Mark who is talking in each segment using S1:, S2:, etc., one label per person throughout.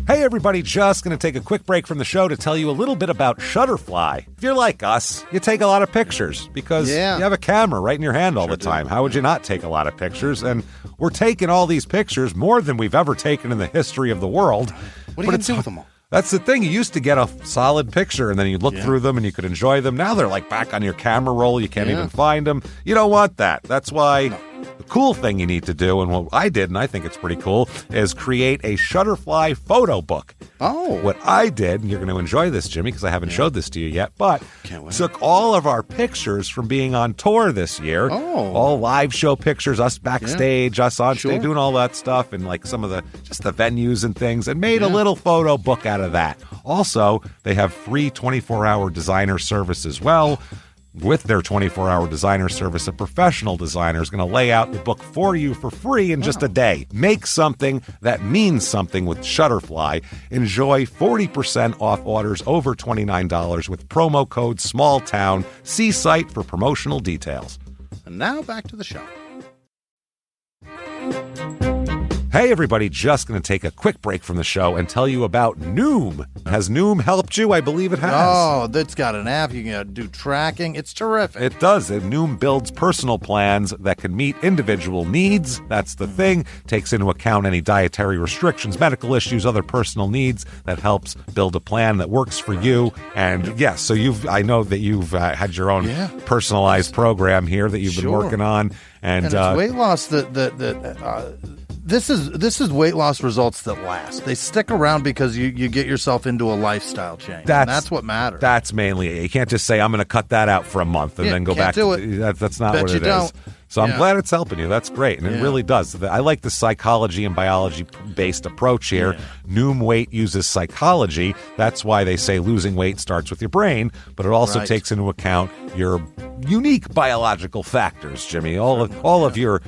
S1: Hey everybody, just going to take a quick break from the show to tell you a little bit about Shutterfly. If you're like us, you take a lot of pictures because you have a camera right in your hand all the time. How would you not take a lot of pictures? And we're taking all these pictures, more than we've ever taken in the history of the world.
S2: What are you going to do with them all?
S1: That's the thing. You used to get a solid picture, and then you'd look through them, and you could enjoy them. Now they're like back on your camera roll. You can't even find them. You don't want that. That's why the cool thing you need to do, and what I did, and I think it's pretty cool, is create a Shutterfly photo book.
S2: Oh.
S1: What I did, and you're going to enjoy this, Jimmy, because I haven't showed this to you yet, but took all of our pictures from being on tour this year.
S2: Oh.
S1: All live show pictures, us backstage, us on stage, doing all that stuff, and like some of the, just the venues and things, and made a little photo book out of that. Also, they have free 24-hour designer service as well. With their 24-hour designer service, a professional designer is going to lay out the book for you for free in just a day. Make something that means something with Shutterfly. Enjoy 40% off orders over $29 with promo code SMALLTOWN. See site for promotional details.
S2: And now back to the show.
S1: Hey everybody, just going to take a quick break from the show and tell you about Noom. Has Noom helped you? I believe it has.
S2: Oh, that's got an app. You can do tracking. It's terrific.
S1: It does. Noom builds personal plans that can meet individual needs. That's the thing. Takes into account any dietary restrictions, medical issues, other personal needs. That helps build a plan that works for you. And yes, so I know that you've had your own personalized program here that you've been working on. And
S2: it's weight loss This is weight loss results that last. They stick around because you get yourself into a lifestyle change. That's what matters.
S1: That's mainly it. You can't just say, I'm going to cut that out for a month and then go back.
S2: Do it.
S1: That's not what it is. So I'm glad it's helping you. That's great. And it really does. I like the psychology and biology-based approach here. Noom Weight uses psychology. That's why they say losing weight starts with your brain, but it also takes into account your unique biological factors, Jimmy. All of your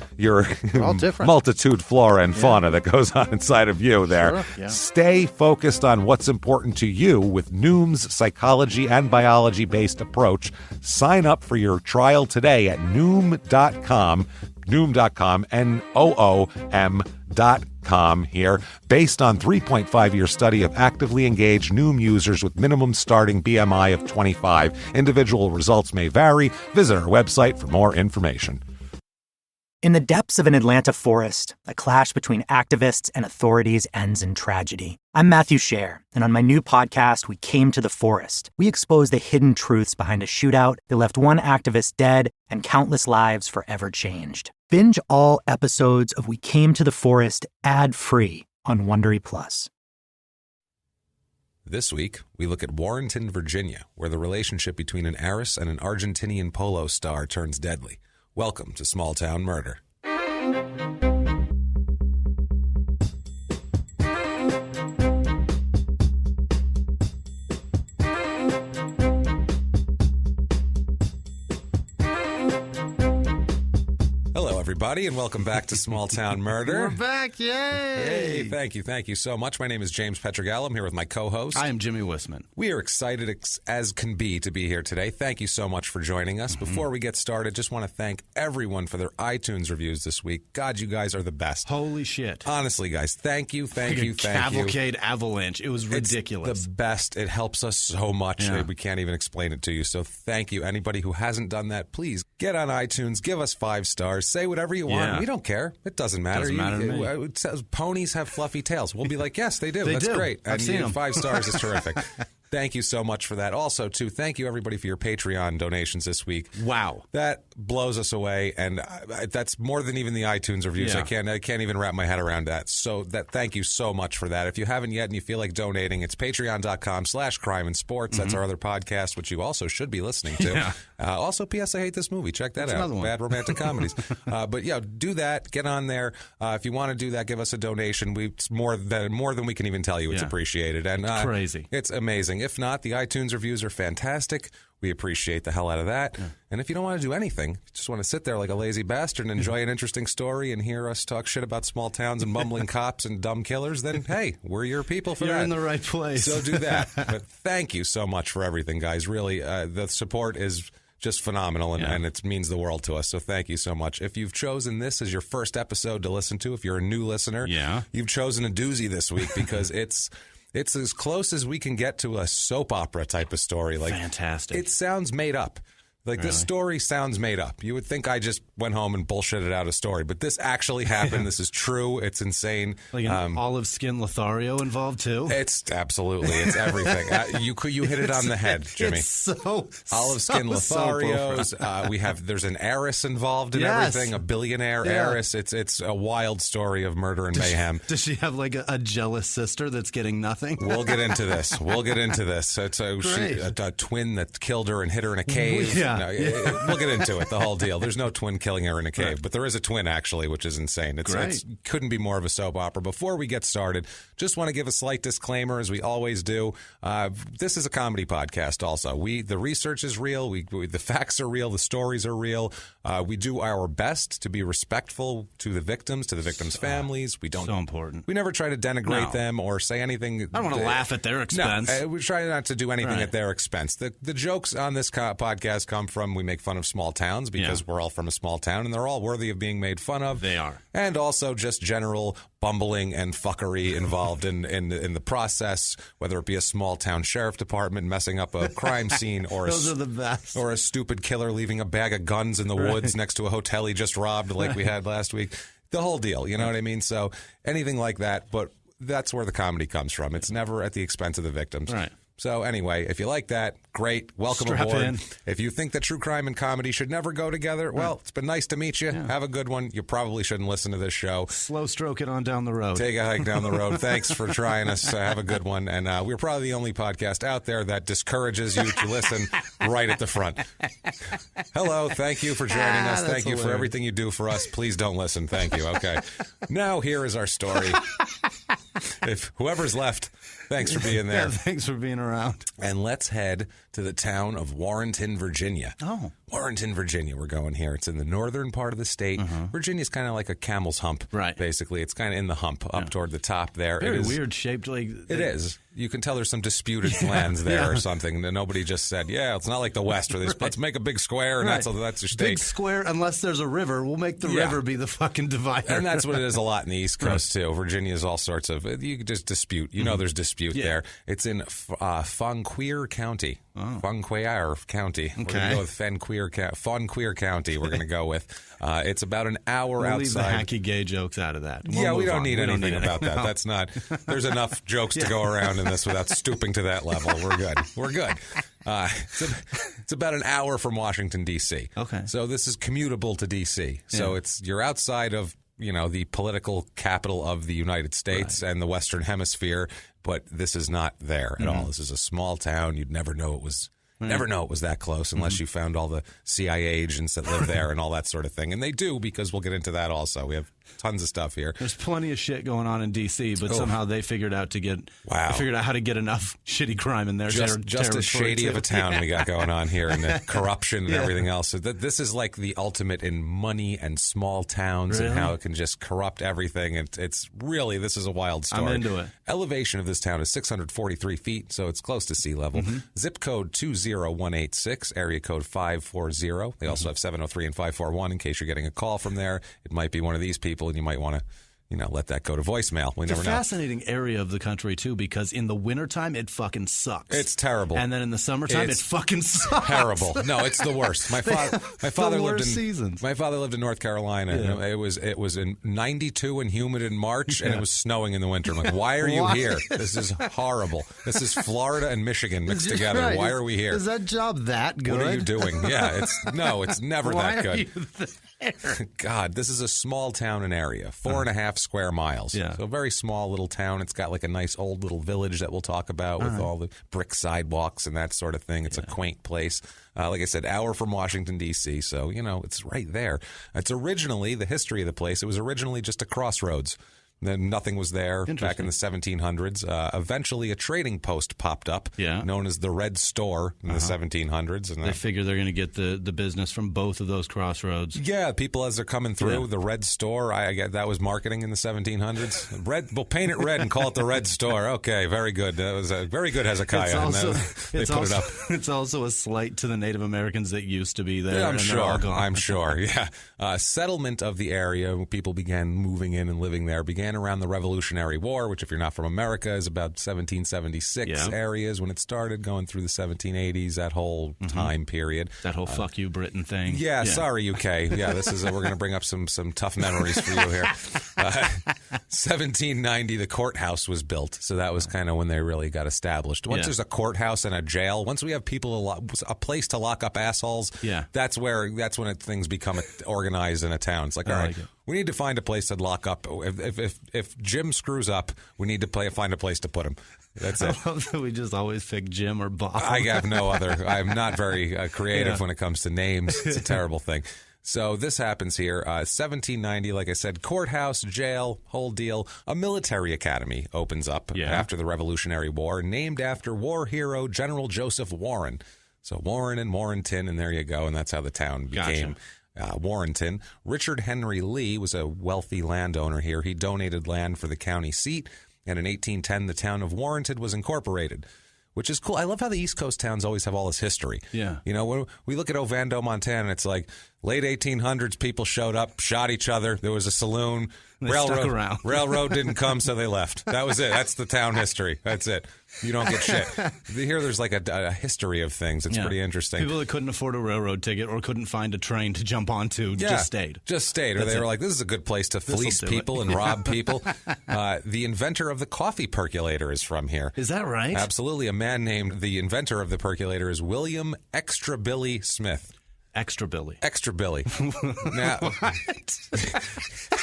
S1: multitude flora and fauna that goes on inside of you there.
S2: Sure,
S1: Stay focused on what's important to you with Noom's psychology and biology-based approach. Sign up for your trial today at Noom.com, Noom.com here, based on 3.5-year study of actively engaged Noom users with minimum starting BMI of 25. Individual results may vary. Visit our website for more information.
S3: In the depths of an Atlanta forest, a clash between activists and authorities ends in tragedy. I'm Matthew Scher, and on my new podcast, We Came to the Forest, we expose the hidden truths behind a shootout that left one activist dead and countless lives forever changed. Binge all episodes of We Came to the Forest ad-free on Wondery Plus.
S1: This week, we look at Warrenton, Virginia, where the relationship between an heiress and an Argentinian Polo star turns deadly. Welcome to Small Town Murder. Hello, everybody, and welcome back to Small Town Murder.
S2: We're back, yay!
S1: Hey, thank you so much. My name is James Pietragallo. I'm here with my co-host.
S4: I am Jimmy Whisman.
S1: We are excited as can be to be here today. Thank you so much for joining us. Before we get started, just want to thank everyone for their iTunes reviews this week. God, you guys are the best.
S4: Holy shit.
S1: Honestly, guys, thank you.
S4: Cavalcade avalanche. It was ridiculous.
S1: It's the best. It helps us so much.
S4: Yeah.
S1: We can't even explain it to you. So thank you. Anybody who hasn't done that, please get on iTunes, give us 5 stars, say whatever you want.
S4: Yeah.
S1: We don't care. It doesn't matter.
S4: Doesn't matter to me.
S1: It says ponies have fluffy tails. We'll be like, yes, they do. That's
S4: do.
S1: great.
S4: I've
S1: And
S4: seen them.
S1: 5 stars is terrific. Thank you so much for that. Also, too, thank you, everybody, for your Patreon donations this week.
S4: Wow.
S1: That blows us away, and that's more than even the iTunes reviews.
S4: Yeah.
S1: I can't even wrap my head around that. So thank you so much for that. If you haven't yet and you feel like donating, it's patreon.com/crimeinsports. That's our other podcast, which you also should be listening to.
S4: Yeah.
S1: Also, P.S. I Hate This Movie. Check that out.
S4: Another one.
S1: Bad romantic comedies. But yeah, do that. Get on there. If you want to do that, give us a donation. It's more than we can even tell you. It's appreciated. And
S4: crazy.
S1: It's amazing. If not, the iTunes reviews are fantastic. We appreciate the hell out of that. Yeah. And if you don't want to do anything, just want to sit there like a lazy bastard and enjoy an interesting story and hear us talk shit about small towns and bumbling cops and dumb killers, then hey, we're your people for that.
S4: You're in the right place.
S1: So do that. But thank you so much for everything, guys. Really, the support is just phenomenal, and it means the world to us. So thank you so much. If you've chosen this as your first episode to listen to, if you're a new listener, you've chosen a doozy this week because it's as close as we can get to a soap opera type of story. Like,
S4: fantastic.
S1: It sounds made up. Like, really? This story sounds made up. You would think I just went home and bullshitted out a story, but this actually happened. This is true. It's insane.
S4: Like an olive skin Lothario involved, too?
S1: It's everything. You hit it on the head, Jimmy.
S2: It's so
S1: olive skin Lotharios. There's an heiress involved in everything, a billionaire heiress. It's a wild story of murder and mayhem.
S4: Does she have like a jealous sister that's getting nothing?
S1: We'll get into this. It's a twin that killed her and hit her in a cave.
S4: Yeah.
S1: No, we'll get into it, the whole deal. There's no twin killing her in a cave, but there is a twin, actually, which is insane. It couldn't be more of a soap opera. Before we get started, just want to give a slight disclaimer, as we always do. This is a comedy podcast also. The research is real. The facts are real. The stories are real. We do our best to be respectful to the victims, families. We don't.
S4: So important.
S1: We never try to denigrate them or say anything.
S4: I don't want to laugh at their expense.
S1: No, we try not to do anything at their expense. The jokes on this podcast come from, we make fun of small towns because we're all from a small town, and they're all worthy of being made fun of.
S4: They are.
S1: And also just general bumbling and fuckery involved in the process, whether it be a small town sheriff department messing up a crime scene, or
S4: those are the best,
S1: or a stupid killer leaving a bag of guns in the woods next to a hotel he just robbed, like we had last week. The whole deal, you know what I mean? So anything like that, but that's where the comedy comes from. It's never at the expense of the victims.
S4: Right.
S1: So anyway, if you like that, great. Welcome aboard.
S4: In.
S1: If you think that true crime and comedy should never go together, well, it's been nice to meet you. Yeah. Have a good one. You probably shouldn't listen to this show.
S4: Slow stroke it on down the road.
S1: Take a hike down the road. Thanks for trying us. Have a good one. And we're probably the only podcast out there that discourages you to listen right at the front. Hello. Thank you for joining us. Thank you for everything you do for us. Please don't listen. Thank you. Okay. Now here is our story. If whoever's left, thanks for being there.
S4: Yeah, thanks for being around.
S1: And let's head to the town of Warrenton, Virginia.
S4: Oh.
S1: Warrenton, Virginia, we're going here. It's in the northern part of the state. Virginia's kind of like a camel's hump,
S4: right?
S1: Basically, it's kind of in the hump, up toward the top there.
S4: Very weird shaped. Like
S1: it is. You can tell there's some disputed lands there or something. Nobody just said, it's not like the West where let's make a big square and that's your state.
S4: Big square, unless there's a river. We'll make the river be the fucking divider.
S1: And that's what it is a lot in the East Coast, too. Virginia's all sorts of, you can just dispute. You know there's dispute there. It's in Fauquier County.
S4: Oh.
S1: Fauquier County.
S4: Okay.
S1: We're going to go with Fauquier County. We're going to go with. It's about an hour outside.
S4: Leave the hacky gay jokes out of that.
S1: We don't need anything about that. No. That's not. There's enough jokes to go around in this without stooping to that level. We're good. We're good. It's about an hour from Washington, D.C.
S4: Okay.
S1: So this is commutable to D.C. So you're outside of the political capital of the United States and the Western Hemisphere, but this is not there at all. This is a small town. You'd never know it was. Never know it was that close unless you found all the CIA agents that live there and all that sort of thing. And they do, because we'll get into that also. We have tons of stuff here.
S4: There's plenty of shit going on in D.C., but somehow they figured out how to get enough shitty crime in there.
S1: Just as shady of a town we got going on here, and the corruption and everything else. So this is like the ultimate in money and small towns and how it can just corrupt everything. It's really, this is a wild story.
S4: I'm into it.
S1: Elevation of this town is 643 feet, so it's close to sea level. Zip code 20186, area code 540. They also have 703 and 541 in case you're getting a call from there. It might be one of these people, and you might want to let that go to voicemail. We never know.
S4: It's a fascinating area of the country, too, because in the wintertime, it fucking sucks.
S1: It's terrible.
S4: And then in the summertime, it fucking sucks.
S1: Terrible. No, it's the worst. My father lived in
S4: seasons.
S1: My father lived in North Carolina.
S4: Yeah.
S1: It was in 92 and humid in March, and it was snowing in the winter. I'm like, why are you here? This is horrible. This is Florida and Michigan mixed together.
S4: Right.
S1: Why are we here?
S4: Is that job that good?
S1: What are you doing? Yeah, it's never that good.
S4: Why are you there?
S1: God, this is a small town and area, 4.5 square miles.
S4: Yeah.
S1: So a very small little town. It's got like a nice old little village that we'll talk about with all the brick sidewalks and that sort of thing. It's a quaint place. Like I said, hour from Washington, D.C., so, it's right there. It's originally, the history of the place, it was originally just a crossroads. Then nothing was there back in the 1700s. Eventually, a trading post popped up, known as the Red Store in the 1700s. And
S4: they figure they're going to get the business from both of those crossroads.
S1: Yeah, people as they're coming through, the Red Store, I get that was marketing in the 1700s. Red, we'll paint it red and call it the Red Store. Okay, very good. That was very good, Hezekiah.
S4: It's also a slight to the Native Americans that used to be there.
S1: Yeah, I'm sure. Yeah. Settlement of the area, people began moving in and living there, began around the Revolutionary War, which if you're not from America is about 1776 areas when it started, going through the 1780s, that whole time period.
S4: That whole fuck you Britain thing.
S1: Yeah, sorry UK. Yeah, this is we're going to bring up some tough memories for you here. 1790, the courthouse was built, so that was kind of when they really got established. Once there's a courthouse and a jail, once we have people a place to lock up assholes, that's when things become organized in a town. It's like, all right, we need to find a place to lock up. If Jim screws up, we need to find a place to put him. That's it.
S4: I love that we just always pick Jim or Bob.
S1: I have no other. I'm not very creative when it comes to names. It's a terrible thing. So this happens here. 1790, like I said, courthouse, jail, whole deal. A military academy opens up after the Revolutionary War, named after war hero General Joseph Warren. So Warren and Warrenton, and there you go. And that's how the town became. Warrenton. Richard Henry Lee was a wealthy landowner here. He donated land for the county seat, and in 1810, the town of Warrenton was incorporated, which is cool. I love how the East Coast towns always have all this history.
S4: Yeah.
S1: You know, when we look at Ovando, Montana, it's like late 1800s, people showed up, shot each other. There was a saloon. Railroad didn't come, so they left. That was it. That's the town history. That's it. You don't get shit. Here there's like a history of things. It's pretty interesting.
S4: People that couldn't afford a railroad ticket or couldn't find a train to jump onto just stayed. Or
S1: they were like, this is a good place to fleece people and rob people. The inventor of the coffee percolator is from here.
S4: Is that right?
S1: Absolutely. A man named the inventor of the percolator is William Extra Billy Smith.
S4: Extra Billy.
S1: Now,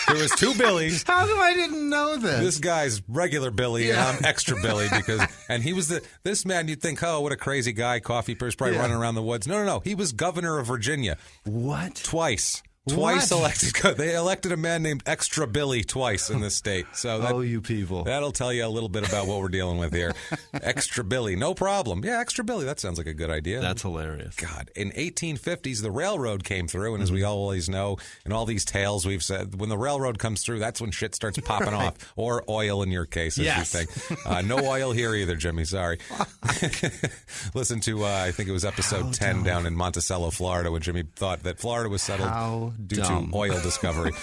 S1: there was two Billies.
S2: How come I didn't know this?
S1: This guy's regular Billy, and I'm Extra Billy and he was this man. You'd think, oh, what a crazy guy, coffee person, probably running around the woods. No. He was governor of Virginia.
S2: What?
S1: Twice elected. They elected a man named Extra Billy twice in this state. So
S2: you people.
S1: That'll tell you a little bit about what we're dealing with here. Extra Billy, no problem. Yeah, Extra Billy. That sounds like a good idea.
S4: That's hilarious.
S1: God, in 1850s, the railroad came through, and as we always know, in all these tales we've said, when the railroad comes through, that's when shit starts popping off, or oil in your case, as you think. No oil here either, Jimmy. Sorry. Listen to I think it was episode 10 down in Monticello, Florida, when Jimmy thought that Florida was settled due to oil discovery.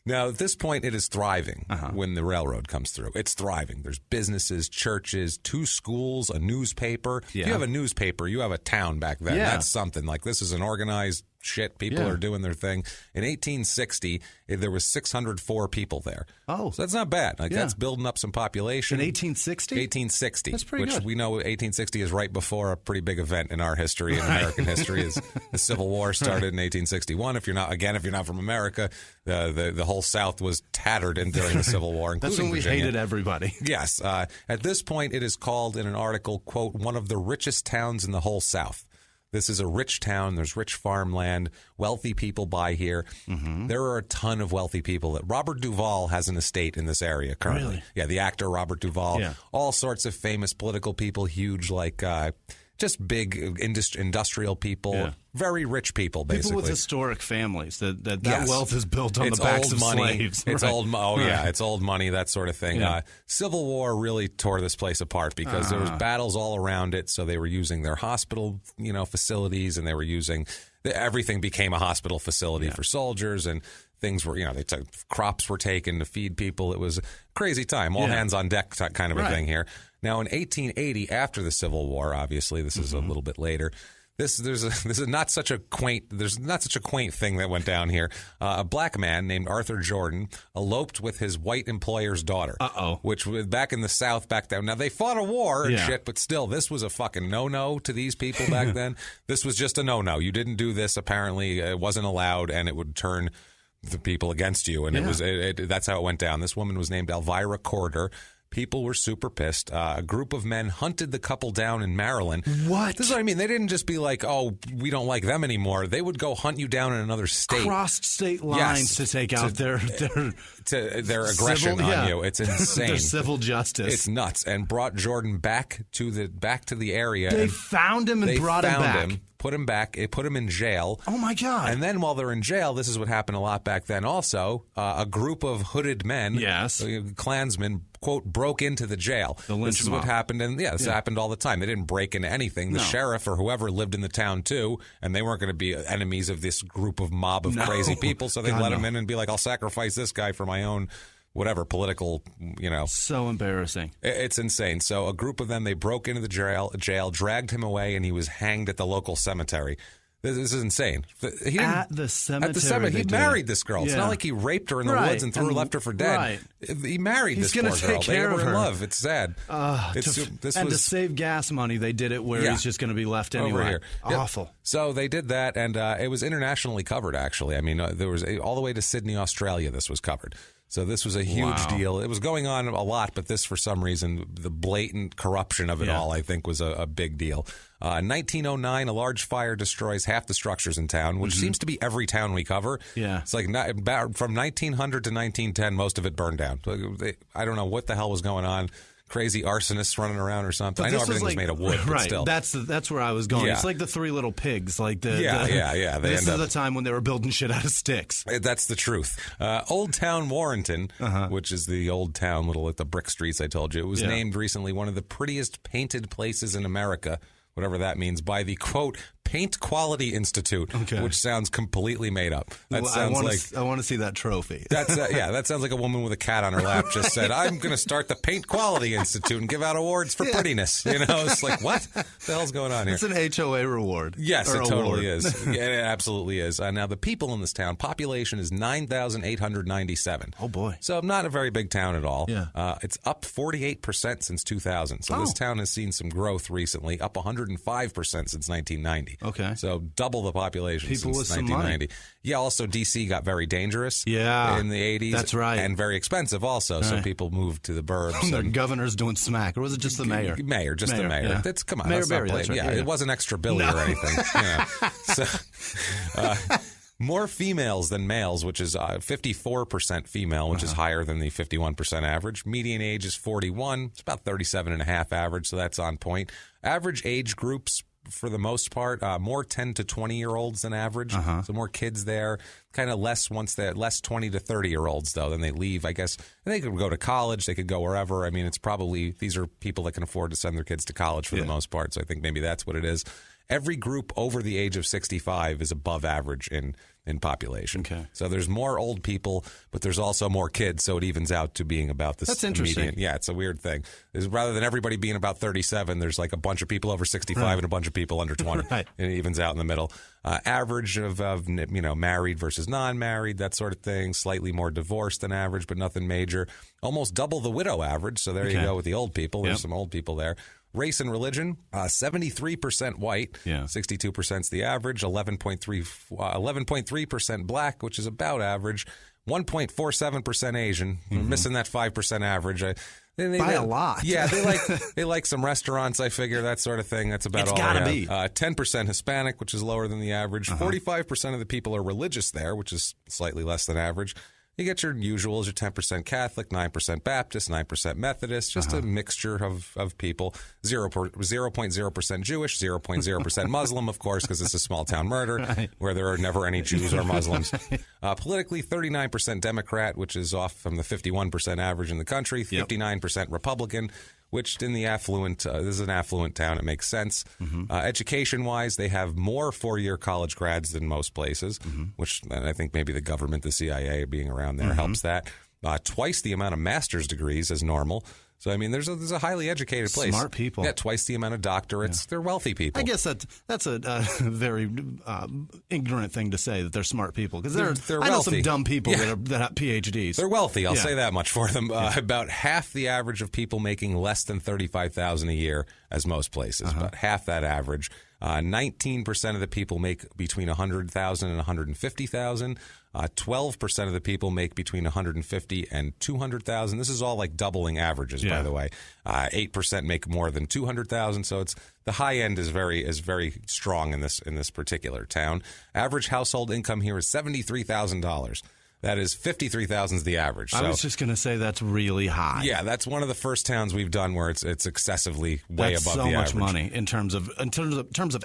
S1: Now, at this point, it is thriving when the railroad comes through. It's thriving. There's businesses, churches, 2 schools, a newspaper. If you have a newspaper, you have a town back then. That's something. Like, this is an organized shit. People are doing their thing. In 1860, there was 604 people there.
S2: Oh.
S1: So that's not bad. Like, that's building up some population.
S2: In 1860?
S1: 1860.
S2: That's pretty good.
S1: Which we know 1860 is right before a pretty big event in our history, in American history. Is the Civil War started in 1861. If you're not from America, the whole South was tattered during the Civil War, including
S4: That's when we
S1: Virginia.
S4: hated everybody.
S1: Yes. At this point, it is called, in an article, quote, one of the richest towns in the whole South. This is a rich town. There's rich farmland. Wealthy people buy here. Mm-hmm. There are a ton of wealthy people. Robert Duvall has an estate in this area currently.
S2: Really?
S1: Yeah, the actor Robert Duvall. Yeah. All sorts of famous political people, huge, like just big industrial people. Yeah. Very rich people, basically.
S4: People with historic families. That wealth is built on the backs of slaves.
S1: It's old money. It's old money, that sort of thing. Yeah. Civil War really tore this place apart because there was battles all around it. So they were using their hospital, facilities, and they were using everything became a hospital facility for soldiers, and things were, crops were taken to feed people. It was a crazy time. All hands on deck kind of a thing here. Now, in 1880, after the Civil War, obviously, this is a little bit later. There's not such a quaint thing that went down here. A black man named Arthur Jordan eloped with his white employer's daughter. Which was back in the South back then. Now they fought a war and shit, but still, this was a fucking no-no to these people back then. This was just a no-no. You didn't do this. Apparently, it wasn't allowed, and it would turn the people against you. And that's how it went down. This woman was named Elvira Corder. People were super pissed. A group of men hunted the couple down in Maryland.
S4: What?
S1: This is what I mean. They didn't just be like, oh, we don't like them anymore. They would go hunt you down in another state.
S4: Crossed state lines to take out their
S1: aggression on you. It's insane.
S4: Their civil justice.
S1: It's nuts. And brought Jordan back to the area.
S4: They found him and brought him back.
S1: Put him back. It put him in jail.
S4: Oh, my God.
S1: And then while they're in jail, this is what happened a lot back then also, a group of hooded men, Klansmen, quote, broke into the jail.
S4: The lynch
S1: This is
S4: mob.
S1: what happened, and this happened all the time. They didn't break into anything. The sheriff or whoever lived in the town, too, and they weren't going to be enemies of this group of mob of crazy people, so they let him in and be like, I'll sacrifice this guy for my own whatever political,
S4: So embarrassing.
S1: It's insane. So a group of them, they broke into the jail, dragged him away, and he was hanged at the local cemetery. This is insane.
S4: At the cemetery.
S1: He married this girl. It's not like he raped her in the woods and left her for dead.
S4: Right.
S1: He married this poor girl.
S4: Take care
S1: they
S4: of
S1: were
S4: her.
S1: in love. It's sad.
S4: To save gas money, they did it where he's just going to be left anyway.
S1: Over here.
S4: Awful.
S1: Yep. So they did that, and it was internationally covered, actually. I mean, there was all the way to Sydney, Australia, this was covered. So this was a huge deal. It was going on a lot, but this, for some reason, the blatant corruption of it all, I think, was a big deal. 1909, a large fire destroys half the structures in town, which seems to be every town we cover.
S4: Yeah.
S1: It's like from 1900 to 1910, most of it burned down. I don't know what the hell was going on. Crazy arsonists running around or something.
S4: But
S1: I know everything was made of wood, but still.
S4: That's where I was going.
S1: Yeah.
S4: It's like the Three Little Pigs. Like this is the time when they were building shit out of sticks.
S1: That's the truth. Old Town Warrenton, which is the old town, little at the brick streets I told you, it was named recently one of the prettiest painted places in America, whatever that means, by the, quote, Paint Quality Institute, which sounds completely made up. That sounds
S4: I want to see that trophy.
S1: That's that sounds like a woman with a cat on her lap just said, I'm going to start the Paint Quality Institute and give out awards for prettiness. It's like, what the hell's going on here?
S4: It's an HOA reward.
S1: Yes, it totally is. Yeah, it absolutely is. Now, the people in this town, population is 9,897.
S4: Oh, boy.
S1: So not a very big town at all.
S4: Yeah.
S1: It's up 48% since 2000. So this town has seen some growth recently, up 105% since 1990.
S4: Okay.
S1: So double the population
S4: People
S1: since
S4: with
S1: 1990.
S4: Some money.
S1: Yeah, also D.C. got very dangerous in the 80s.
S4: That's right.
S1: And very expensive also, so people moved to the burbs.
S4: The governor's doing smack, or was it just the mayor?
S1: The mayor.
S4: Yeah.
S1: Come on.
S4: Mayor
S1: that's
S4: Barry,
S1: not
S4: that's right.
S1: Yeah, it wasn't extra Billy or anything. So, more females than males, which is 54% female, which is higher than the 51% average. Median age is 41. It's about 37 and a half average, so that's on point. Average age groups, for the most part, more 10 to 20-year-olds than average. So more kids there. Kind of less 20 to 30-year-olds, though. Then they leave, I guess. And they could go to college. They could go wherever. I mean, it's probably, these are people that can afford to send their kids to college for the most part. So I think maybe that's what it is. Every group over the age of 65 is above average in population.
S4: Okay.
S1: So there's more old people, but there's also more kids, so it evens out to being about this.
S4: That's interesting.
S1: Median. Yeah, it's a weird thing. Rather than everybody being about 37, there's like a bunch of people over 65 and a bunch of people under 20.
S4: Right.
S1: And it evens out in the middle. Average of married versus non-married, that sort of thing. Slightly more divorced than average, but nothing major. Almost double the widow average. So there you go with the old people. There's some old people there. Race and religion, 73% white, 62% is the average, 11.3% black, which is about average, 1.47% Asian. You're missing that 5% average.
S4: By a lot.
S1: Yeah, they like some restaurants, I figure, that sort of thing. That's about all. It's
S4: gotta be.
S1: 10% Hispanic, which is lower than the average. 45% of the people are religious there, which is slightly less than average. You get your usuals, your 10% Catholic, 9% Baptist, 9% Methodist, just a mixture of people. 0.0% Jewish, 0.0% Muslim, of course, because it's a small-town murder where there are never any Jews or Muslims. Politically, 39% Democrat, which is off from the 51% average in the country, 59% Republican, which in the affluent, this is an affluent town, it makes sense. Education-wise, they have more four-year college grads than most places, which I think maybe the government, the CIA being around there helps that. Twice the amount of master's degrees as normal. So, I mean, there's a highly educated place.
S4: Smart people.
S1: Yeah, twice the amount of doctorates. Yeah. They're wealthy people.
S4: I guess that's a very ignorant thing to say, that they're smart people. Because I know some dumb people that have PhDs.
S1: They're wealthy. I'll say that much for them. About half the average of people making less than $35,000 a year, as most places. About half that average. 19% of the people make between $100,000 and $150,000. 12% of the people make between $150,000 and $200,000. This is all like doubling averages, by the way. 8% make more than $200,000. So it's the high end is very strong in this particular town. Average household income here is $73,000. That is $53,000 is the average. So,
S4: I was just going to say that's really high.
S1: Yeah, that's one of the first towns we've done where it's excessively way
S4: that's
S1: above
S4: so
S1: the
S4: much
S1: average.
S4: money in terms of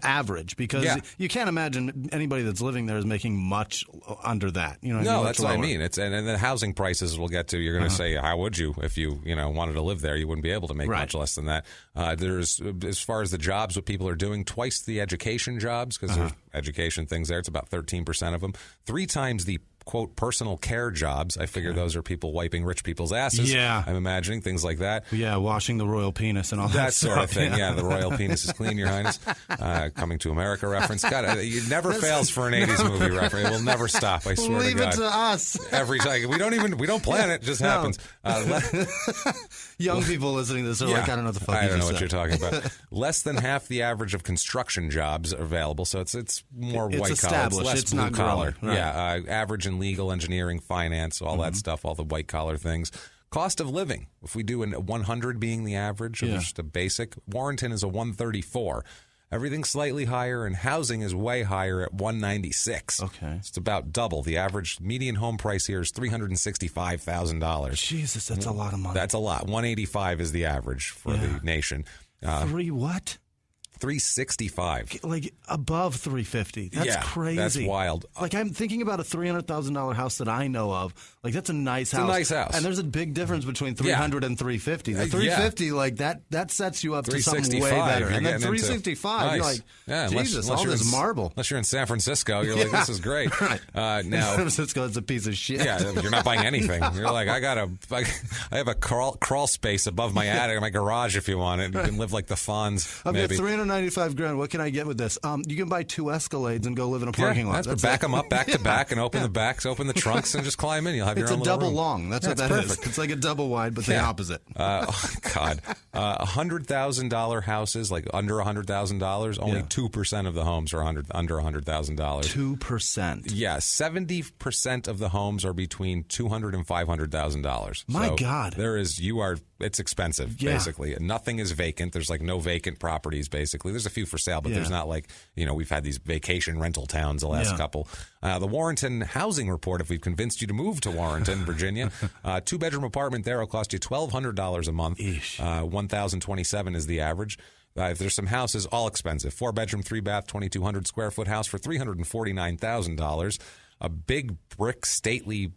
S4: average, because you can't imagine anybody that's living there is making much under that. You know,
S1: no, that's what I mean. It's and the housing prices we'll get to. You're going to say, how would you if you wanted to live there? You wouldn't be able to make much less than that. There's, as far as the jobs, what people are doing, twice the education jobs, because there's education things there. It's about 13% of them. 3 times the quote personal care jobs. I figure those are people wiping rich people's asses.
S4: Yeah,
S1: I'm imagining things like that.
S4: Yeah, washing the royal penis and all that
S1: sort of thing. Yeah, the royal penis is clean, Your Highness. Coming to America reference. God, it never fails for an 80s movie reference. It will never stop. I swear
S4: Leave
S1: to God.
S4: it to us.
S1: Every time we don't plan it. It just happens.
S4: Young people listening to this are like, I don't know what the fuck.
S1: I don't know what you're talking about. Less than half the average of construction jobs are available, so it's more white collar. It's less
S4: it's
S1: blue
S4: not
S1: collar.
S4: Right.
S1: Yeah, average in legal, engineering, finance, all that stuff, all the white collar things. Cost of living, if we do a 100 being the average, of just a basic, Warrenton is a 134. Everything's slightly higher, and housing is way higher at 196.
S4: Okay.
S1: It's about double. The average median home price here is $365,000.
S4: Jesus, that's a lot of money.
S1: That's a lot. 185 is the average for the nation.
S4: What?
S1: 365.
S4: Like above 350. That's crazy.
S1: That's wild.
S4: Like I'm thinking about a $300,000 house that I know of. Like that's a nice house.
S1: It's a nice house.
S4: And there's a big difference between 300 and 350. The 350, like that sets you up to something way better. And then 365, you're like, Jesus, all this marble.
S1: Unless you're in San Francisco, you're like, this is great.
S4: Right.
S1: Now,
S4: San Francisco is a piece of shit.
S1: Yeah, you're not buying anything. You're like, I have a crawl space above my attic, my garage if you want it. You can live like the Fonz.
S4: I've got $395,000. What can I get with this? You can buy 2 Escalades and go live in a parking lot.
S1: Back them up back to back and open the backs, open the trunks, and just climb in. You'll have your own little room.
S4: It's a double long. That's what that
S1: perfect.
S4: is. It's like a double wide, but the opposite.
S1: Oh, God. $100,000 houses, like under $100,000, only 2% of the homes are under $100,000.
S4: 2%.
S1: Yeah, 70% of the homes are between $200,000 and $500,000.
S4: My God.
S1: It's expensive, basically. Nothing is vacant. There's like no vacant properties, basically. There's a few for sale, but there's not like, we've had these vacation rental towns the last couple. The Warrenton Housing Report, if we've convinced you to move to Warrenton, Virginia, 2-bedroom apartment there will cost you $1,200 a month. $1,027 is the average. There's some houses, all expensive. 4-bedroom, 3-bath, 2,200 square foot house for $349,000. A big brick, stately,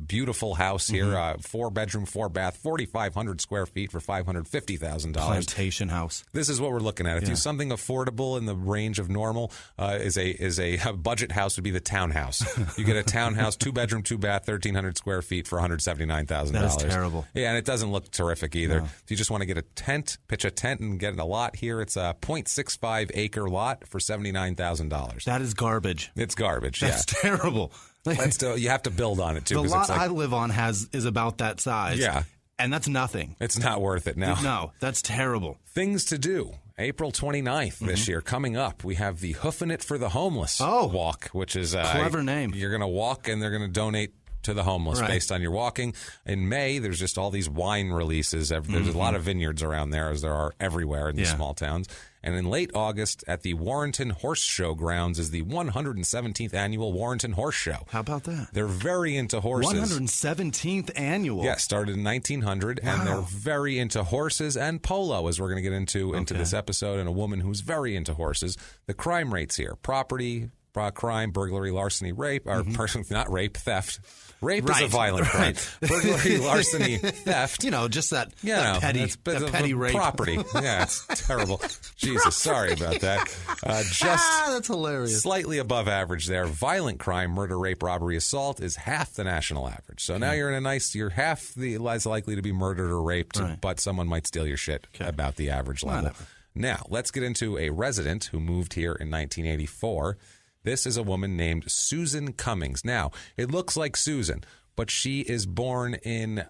S1: beautiful house here, 4-bedroom, 4-bath, 4,500 square feet for $550,000.
S4: Plantation house.
S1: This is what we're looking at. If you something affordable in the range of normal, is a budget house would be the townhouse. You get a townhouse, 2-bedroom, 2-bath, 1,300 square feet for $179,000.
S4: That is terrible.
S1: Yeah, and it doesn't look terrific either. If you just want to get a tent, pitch a tent and get a lot here, it's a 0.65 acre lot for $79,000.
S4: That is garbage.
S1: It's garbage.
S4: That's terrible.
S1: You have to build on it too.
S4: The lot I live on is about that size.
S1: Yeah.
S4: And that's nothing.
S1: It's not worth it now.
S4: No, that's terrible.
S1: Things to do. April 29th this year, coming up, we have the Hoofing It for the Homeless walk, which is a
S4: clever name.
S1: You're going to walk and they're going to donate to the homeless based on your walking. In May, there's just all these wine releases. There's a lot of vineyards around there, as there are everywhere in these small towns. And in late August, at the Warrenton Horse Show grounds, is the 117th annual Warrenton Horse Show.
S4: How about that?
S1: They're very into horses.
S4: 117th annual?
S1: Yeah, started in 1900, and they're very into horses and polo, as we're going to get into this episode, and a woman who's very into horses. The crime rates here, property, crime, burglary, larceny, rape, or not rape, theft. Rape is a violent crime. Burglary, larceny, theft.
S4: Just that petty rape.
S1: Property. Yeah, it's terrible. Jesus, sorry about that.
S4: That's hilarious.
S1: Slightly above average there. Violent crime, murder, rape, robbery, assault is half the national average. So now you're half the less likely to be murdered or raped, but someone might steal your shit about the average level. Now, let's get into a resident who moved here in 1984. This is a woman named Susan Cummings. Now, it looks like Susan, but she is born in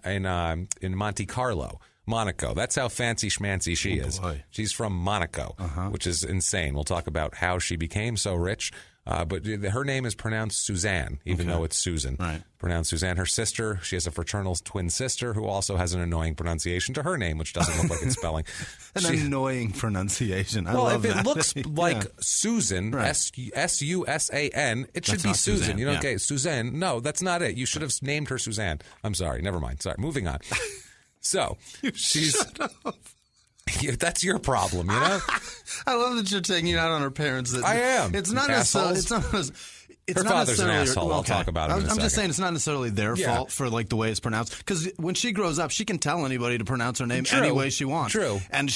S1: Monte Carlo, Monaco. That's how fancy schmancy she is. Boy. She's from Monaco, which is insane. We'll talk about how she became so rich. But her name is pronounced Suzanne, even though it's Susan.
S4: Right.
S1: Pronounced Suzanne. Her sister, she has a fraternal twin sister who also has an annoying pronunciation to her name, which doesn't look like it's spelling.
S4: Annoying pronunciation. I
S1: love
S4: that.
S1: It looks like Susan, Susan, it should be Susan. You know, okay, Suzanne. No, that's not it. You should have named her Suzanne. I'm sorry. Never mind. Sorry. Moving on. So she's. That's your problem, you know?
S4: I love that you're taking it out on her parents.
S1: I am.
S4: It's not necessarily.
S1: Her father's an asshole. I'll talk about him in a second.
S4: I'm just saying it's not necessarily their fault for like the way it's pronounced. Because when she grows up, she can tell anybody to pronounce her name any way she wants.
S1: True.
S4: And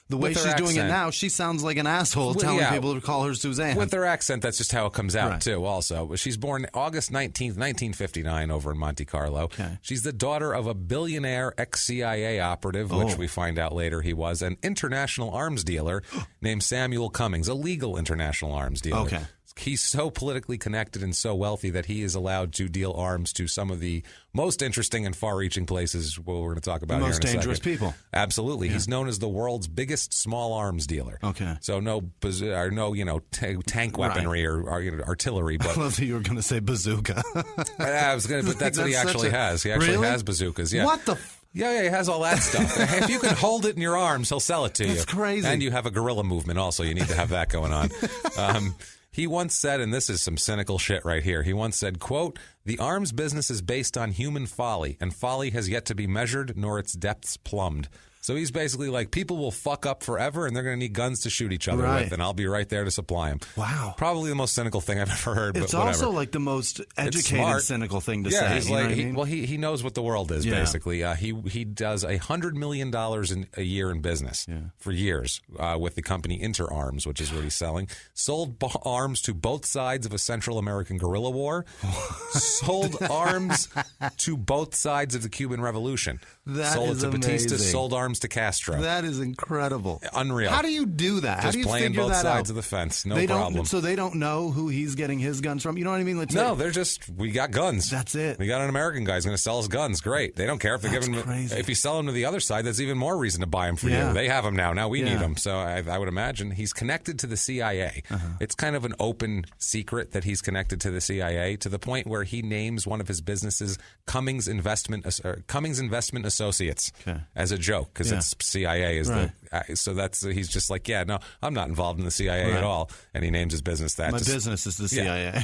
S4: the way she's doing it now, she sounds like an asshole telling people to call her Suzanne.
S1: With her accent, that's just how it comes out too. Also, she's born August 19th, 1959, over in Monte Carlo.
S4: Okay.
S1: She's the daughter of a billionaire ex-CIA operative, which we find out later he was, an international arms dealer named Samuel Cummings, a legal international arms dealer.
S4: Okay.
S1: He's so politically connected and so wealthy that he is allowed to deal arms to some of the most interesting and far-reaching places we're going to talk about here in a second.
S4: The most dangerous people.
S1: Absolutely. Yeah. He's known as the world's biggest small arms dealer.
S4: Okay.
S1: So no tank weaponry or artillery. But
S4: I love that you were going to say bazooka.
S1: I was going to, but that's what he actually has. He actually has bazookas. Yeah.
S4: What the
S1: Yeah, he has all that stuff. If you can hold it in your arms, he'll sell it to you.
S4: That's crazy.
S1: And you have a guerrilla movement also. You need to have that going on. He once said, and this is some cynical shit right here, he once said, quote, "The arms business is based on human folly, and folly has yet to be measured nor its depths plumbed." So he's basically like, people will fuck up forever, and they're going to need guns to shoot each other with, and I'll be right there to supply them.
S4: Wow.
S1: Probably the most cynical thing I've ever heard, but
S4: it's
S1: whatever.
S4: also like the most educated, cynical thing to say.
S1: He's like, he knows what the world is, basically. He does $100 million a year in business for years with the company Interarms, which is what he's selling. Sold arms to both sides of a Central American guerrilla war. Sold arms to both sides of the Cuban Revolution. Sold to Batista, sold arms to Castro.
S4: That is incredible.
S1: Unreal.
S4: How do you do that? How do you
S1: playing
S4: figure
S1: both
S4: that
S1: sides
S4: out?
S1: of the fence. No
S4: they
S1: problem.
S4: So they don't know who he's getting his guns from? You know what I mean?
S1: No, they're just, we got guns.
S4: That's it.
S1: We got an American guy who's going to sell us guns. Great. They don't care if they're giving them. If you sell them to the other side, that's even more reason to buy them for you. They have them now. Now we need them. So I would imagine he's connected to the CIA. It's kind of an open secret that he's connected to the CIA, to the point where he names one of his businesses Cummings Investment Associates as a joke, because it's CIA is so that's he's just like, no, I'm not involved in the CIA at all, and he names his business that.
S4: My business is the CIA.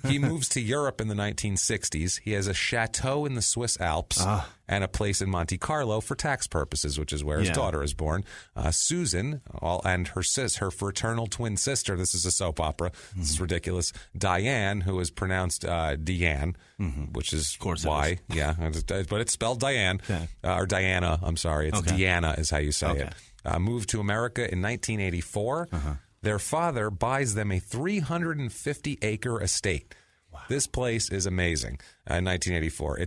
S1: He moves to Europe in the 1960s. He has a chateau in the Swiss Alps and a place in Monte Carlo for tax purposes, which is where his daughter is born. Susan and her fraternal twin sister. This is a soap opera. This is ridiculous. Diane, who is pronounced Deanne, which is
S4: of course
S1: why, but it's spelled Diane or Diana. I'm sorry, it's Deanna is how you say it. Moved to America in 1984. Their father buys them a 350-acre estate. Wow. This place is amazing. In 1984,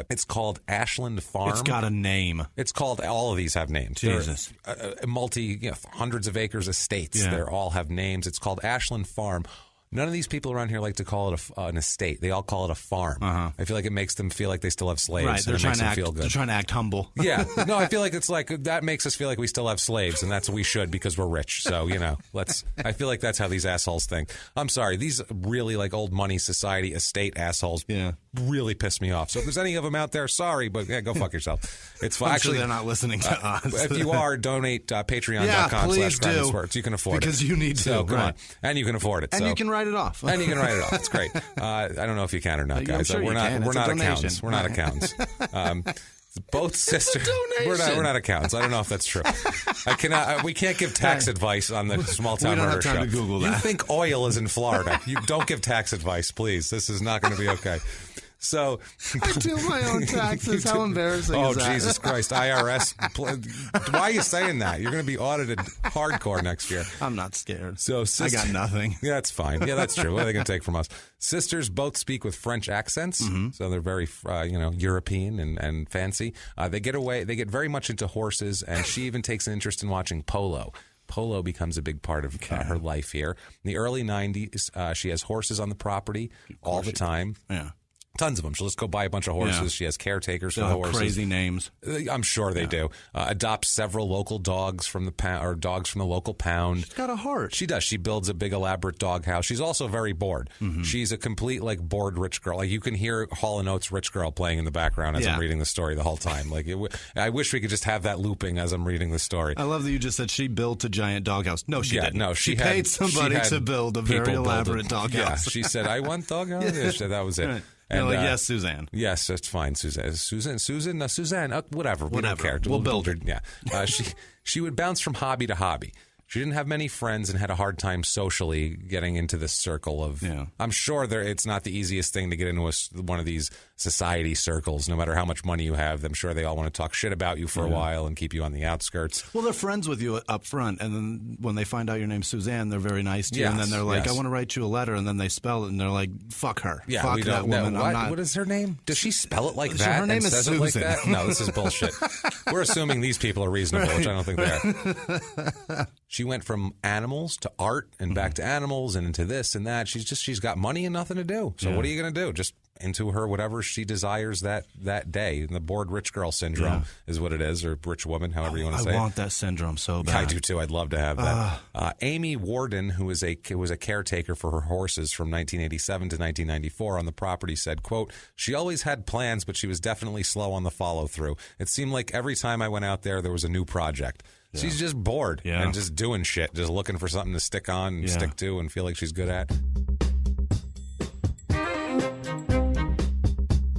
S1: it's called Ashland Farm.
S4: It's got a name.
S1: It's called. All of these have names.
S4: Jesus,
S1: hundreds of acres estates. They all have names. It's called Ashland Farm. None of these people around here like to call it an estate. They all call it a farm. I feel like it makes them feel like they still have slaves.
S4: Right,
S1: they're trying
S4: to act humble.
S1: Yeah, no, I feel like it's like that makes us feel like we still have slaves, and that's what we should because we're rich. So I feel like that's how these assholes think. I'm sorry, these really like old money society estate assholes. Really piss me off. So if there's any of them out there, sorry, but go fuck yourself. It's fine.
S4: Actually, they're not listening to us.
S1: If you are, donate patreon.com/crimeinsports. You can afford
S4: because you need to.
S1: So come on, and you can afford it.
S4: And you can write it off.
S1: And you can write it off. It's great. I don't know if you can or not, guys.
S4: Sure
S1: we're not accountants. We're not accountants. Both sisters. We're not accountants. I don't know if that's true. We can't give tax advice on the Small Town Murder Show.
S4: We don't have time to Google that.
S1: You think oil is in Florida? You don't give tax advice, please. This is not going to be okay. So
S4: I do my own taxes. How embarrassing is that?
S1: Oh, Jesus Christ. IRS. Why are you saying that? You're going to be audited hardcore next year.
S4: I'm not scared.
S1: So
S4: I got nothing.
S1: Yeah, that's fine. Yeah, that's true. What are they going to take from us? Sisters both speak with French accents, so they're very, European and fancy. They get very much into horses, and she even takes an interest in watching polo. Polo becomes a big part of her life here. In the early 90s, she has horses on the property all the time.
S4: Yeah.
S1: Tons of them. She'll just go buy a bunch of horses. Yeah. She has caretakers for the horses.
S4: Crazy names.
S1: I'm sure they do. Adopts several local dogs from the dogs from the local pound.
S4: She's got a heart.
S1: She does. She builds a big elaborate dog house. She's also very bored. Mm-hmm. She's a complete bored rich girl. You can hear Hall & Oates' Rich Girl playing in the background as I'm reading the story the whole time. I wish we could just have that looping as I'm reading the story.
S4: I love that you just said she built a giant doghouse. No, she didn't. No, she paid somebody to build a very elaborate doghouse.
S1: Yeah, she said, "I want doghouse." Yeah, that was it.
S4: Right. And yes, Suzanne.
S1: Yes, that's fine, Suzanne. Suzanne. Whatever. We don't care.
S4: We'll build her.
S1: Yeah. She would bounce from hobby to hobby. She didn't have many friends and had a hard time socially getting into this circle of. Yeah. I'm sure it's not the easiest thing to get into one of these society circles. No matter how much money you have, I'm sure they all want to talk shit about you for a while and keep you on the outskirts.
S4: Well, they're friends with you up front, and then when they find out your name's Suzanne, they're very nice to you, and then they're like, "I want to write you a letter," and then they spell it, and they're like, "Fuck her, fuck that woman."
S1: What is her name? Does she spell it like that?
S4: Her name is Susan.
S1: Like that? No, this is bullshit. We're assuming these people are reasonable, which I don't think they are. She went from animals to art and back to animals and into this and that. She's got money and nothing to do. So what are you going to do? Just into her whatever she desires that day. And the bored rich girl syndrome is what it is, or rich woman, however you want to say it.
S4: I want that syndrome so bad.
S1: I do too. I'd love to have that. Amy Warden, who was a caretaker for her horses from 1987 to 1994 on the property, said, quote, "She always had plans, but she was definitely slow on the follow through. It seemed like every time I went out there was a new project." Yeah. She's just bored and just doing shit, just looking for something to stick on and stick to and feel like she's good at.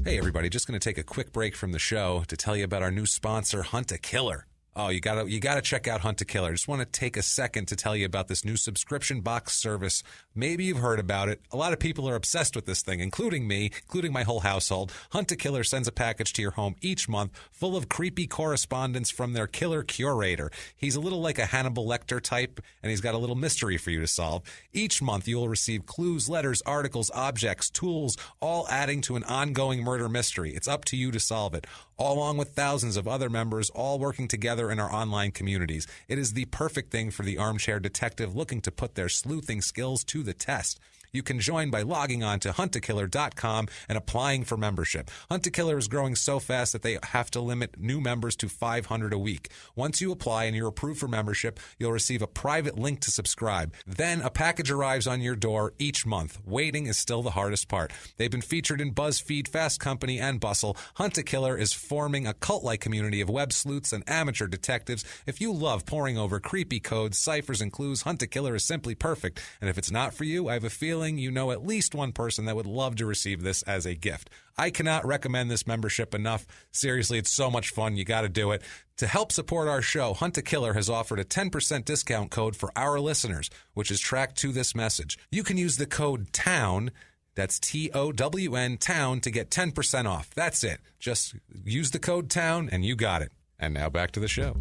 S1: Hey, everybody, just going to take a quick break from the show to tell you about our new sponsor, Hunt a Killer. Oh, you gotta check out Hunt a Killer. Just want to take a second to tell you about this new subscription box service. Maybe you've heard about it. A lot of people are obsessed with this thing, including me, including my whole household. Hunt a Killer sends a package to your home each month full of creepy correspondence from their killer curator. He's a little like a Hannibal Lecter type, and he's got a little mystery for you to solve. Each month, you'll receive clues, letters, articles, objects, tools, all adding to an ongoing murder mystery. It's up to you to solve it, all along with thousands of other members, all working together in our online communities. It is the perfect thing for the armchair detective looking to put their sleuthing skills to the test. You can join by logging on to huntakiller.com and applying for membership. Hunt a Killer is growing so fast that they have to limit new members to 500 a week. Once you apply and you're approved for membership, you'll receive a private link to subscribe. Then a package arrives on your door each month. Waiting is still the hardest part. They've been featured in BuzzFeed, Fast Company, and Bustle. Hunt a Killer is forming a cult-like community of web sleuths and amateur detectives. If you love poring over creepy codes, ciphers, and clues, Hunt a Killer is simply perfect. And if it's not for you, I have a feeling you know at least one person that would love to receive this as a gift. I cannot recommend this membership enough. Seriously, it's so much fun. You got to do it. To help support our show, Hunt a Killer has offered a 10% discount code for our listeners, which is tracked to this message. You can use the code TOWN, that's TOWN, TOWN, to get 10% off. That's it. Just use the code TOWN and you got it. And now back to the show.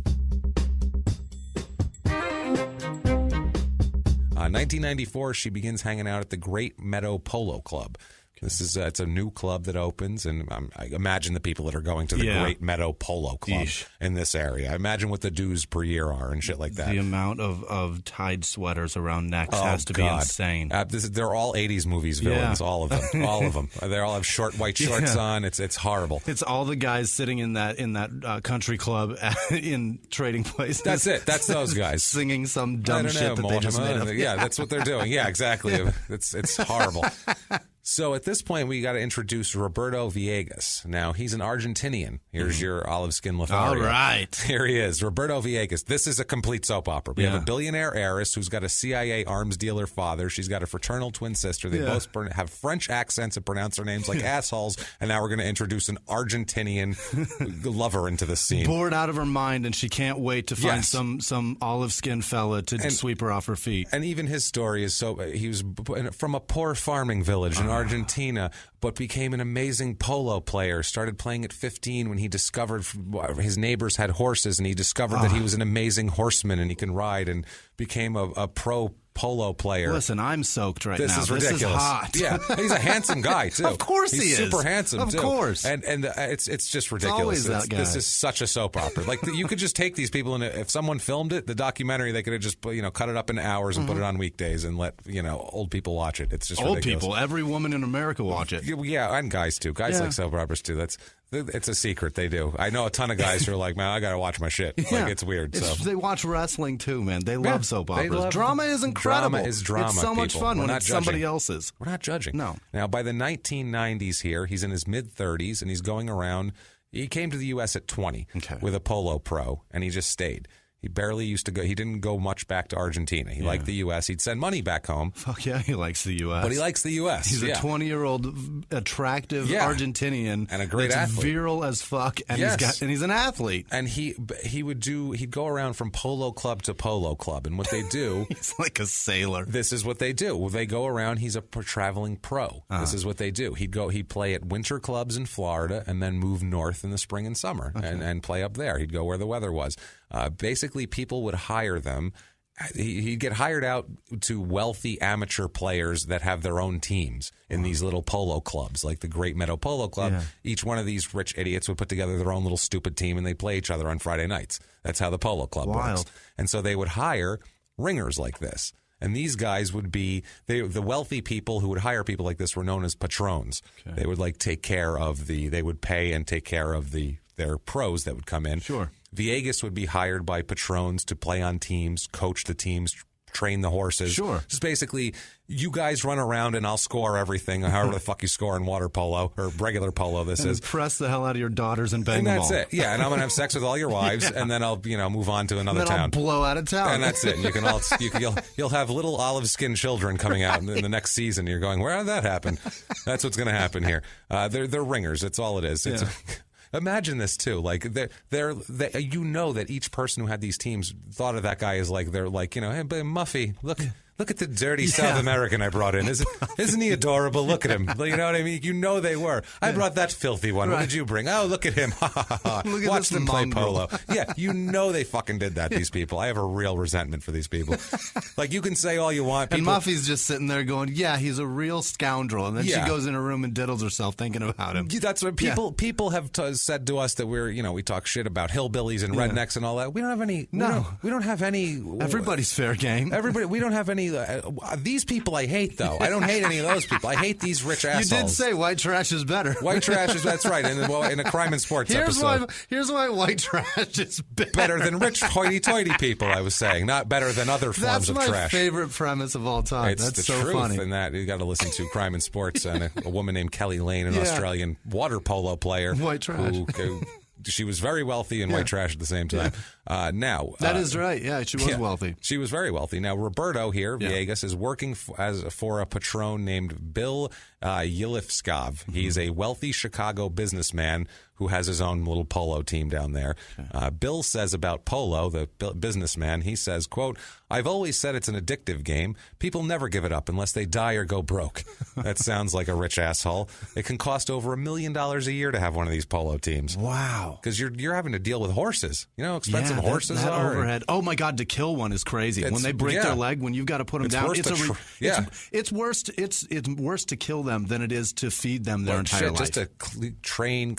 S1: 1994, she begins hanging out at the Great Meadow Polo Club. This is it's a new club that opens, and I imagine the people that are going to the Great Meadow Polo Club in this area. I imagine what the dues per year are and shit like that.
S4: The amount of tied sweaters around necks has to be insane.
S1: They're all 80s movies villains, all of them. All of them. They all have short white shorts on. It's horrible.
S4: It's all the guys sitting in that country club in Trading Places.
S1: That's it. That's those guys.
S4: Singing some dumb shit that they just made up.
S1: Yeah, that's what they're doing. Yeah, exactly. It's horrible. So at this point, we got to introduce Roberto Villegas. Now, he's an Argentinian. Here's your olive skin Lothario.
S4: All right.
S1: Here he is, Roberto Villegas. This is a complete soap opera. We have a billionaire heiress who's got a CIA arms dealer father. She's got a fraternal twin sister. They both have French accents and pronounce their names like assholes. And now we're going to introduce an Argentinian lover into the scene.
S4: Bored out of her mind, and she can't wait to find some olive skin fella to sweep her off her feet.
S1: And even his story is he was from a poor farming village in Argentina, but became an amazing polo player. Started playing at 15 when he discovered his neighbors had horses, and he discovered that he was an amazing horseman and he can ride, and became a pro polo player.
S4: Listen, I'm soaked right now.
S1: This is ridiculous.
S4: This is hot.
S1: Yeah, he's a handsome guy too.
S4: Of course he is.
S1: He's super handsome too.
S4: Of course.
S1: And it's just ridiculous.
S4: Always that guy.
S1: This is such a soap opera. Like you could just take these people, and if someone filmed it, the documentary, they could have just cut it up in hours and put it on weekdays and let old people watch it. It's just
S4: old
S1: ridiculous.
S4: People. Every woman in America watch it.
S1: Yeah, and guys too. Guys like soap operas too. It's a secret. They do. I know a ton of guys who are like, man, I got to watch my shit.
S4: Yeah.
S1: Like, it's weird.
S4: They watch wrestling too, man. They love soap operas. Drama is incredible.
S1: Drama is drama.
S4: It's so much fun when it's somebody
S1: judging.
S4: else's.
S1: We're not judging.
S4: No.
S1: Now, by the 1990s here, he's in his mid-30s, and he's going around. He came to the U.S. at 20 with a polo pro, and he just stayed. He barely used to go. He didn't go much back to Argentina. He liked the U.S. He'd send money back home.
S4: Fuck yeah, he likes the U.S.
S1: But he likes the U.S.
S4: He's a 20-year-old attractive Argentinian
S1: and a great
S4: that's
S1: athlete.
S4: Virile as fuck, and he's an athlete.
S1: And he'd go around from polo club to polo club, and what they do,
S4: he's like a sailor.
S1: This is what they do. They go around. He's a traveling pro. This is what they do. He'd play at winter clubs in Florida, and then move north in the spring and summer, and play up there. He'd go where the weather was. Basically, people would hire them. He'd get hired out to wealthy amateur players that have their own teams in these little polo clubs, like the Great Meadow Polo Club. Yeah. Each one of these rich idiots would put together their own little stupid team, and they play each other on Friday nights. That's how the polo club works. And so they would hire ringers like this. And these guys would be the wealthy people who would hire people like this were known as patrons. Okay. They would take care of they would pay and take care of their pros that would come in.
S4: Sure.
S1: Villegas would be hired by patrons to play on teams, coach the teams, train the horses.
S4: Sure.
S1: Just basically, you guys run around and I'll score everything, however the fuck you score in water polo or regular polo. This is
S4: impress the hell out of your daughters and bang
S1: them
S4: all.
S1: That's it. Yeah, and I'm gonna have sex with all your wives, and then I'll move on to another town.
S4: I'll blow out of town,
S1: and that's it. And you can you'll have little olive skinned children coming out in the next season. You're going, where did that happen? That's what's going to happen here. They're ringers. That's all it is. It's imagine this too. Like that each person who had these teams thought of that guy as hey, Muffy, look at the dirty South American I brought in. Isn't he adorable? Look at him. You know what I mean? They were. I brought that filthy one. Right. What did you bring? Oh, look at him. Watch them play polo. Yeah, they fucking did that, these people. I have a real resentment for these people. Like, you can say all you want.
S4: And Muffy's just sitting there going, yeah, he's a real scoundrel. And then she goes in her room and diddles herself thinking about him.
S1: That's what people have said to us, that we talk shit about hillbillies and rednecks and all that. We don't have any.
S4: No.
S1: We don't have any.
S4: Everybody's fair game.
S1: We don't have any. These people I hate, though. I don't hate any of those people. I hate these rich assholes.
S4: You did say white trash is better.
S1: White trash is, that's right. In a crime and sports episode.
S4: Here's why white trash is better.
S1: Better than rich hoity-toity people, I was saying. Not better than other forms of trash.
S4: That's my favorute premise of all time.
S1: It's
S4: That's
S1: the
S4: so
S1: truth
S4: funny.
S1: in that. You got to listen to Crime and Sports and a woman named Kelly Lane, an Australian water polo player.
S4: White trash.
S1: She was very wealthy and white trash at the same time.
S4: That is right. Yeah, she was wealthy.
S1: She was very wealthy. Now, Roberto here, Villegas, is working for a patron named Bill Yilifskov. He's a wealthy Chicago businessman who has his own little polo team down there. Bill says about polo, the businessman, he says, quote, "I've always said it's an addictive game. People never give it up unless they die or go broke." That sounds like a rich asshole. It can cost over $1 million a year to have one of these polo teams.
S4: Wow.
S1: Because you're having to deal with horses. You know how expensive horses
S4: that
S1: are?
S4: Overhead. Oh, my God, to kill one is crazy. When they break their leg, when you've got to put them down, it's worse to kill them than it is to feed them their entire life.
S1: Just to clean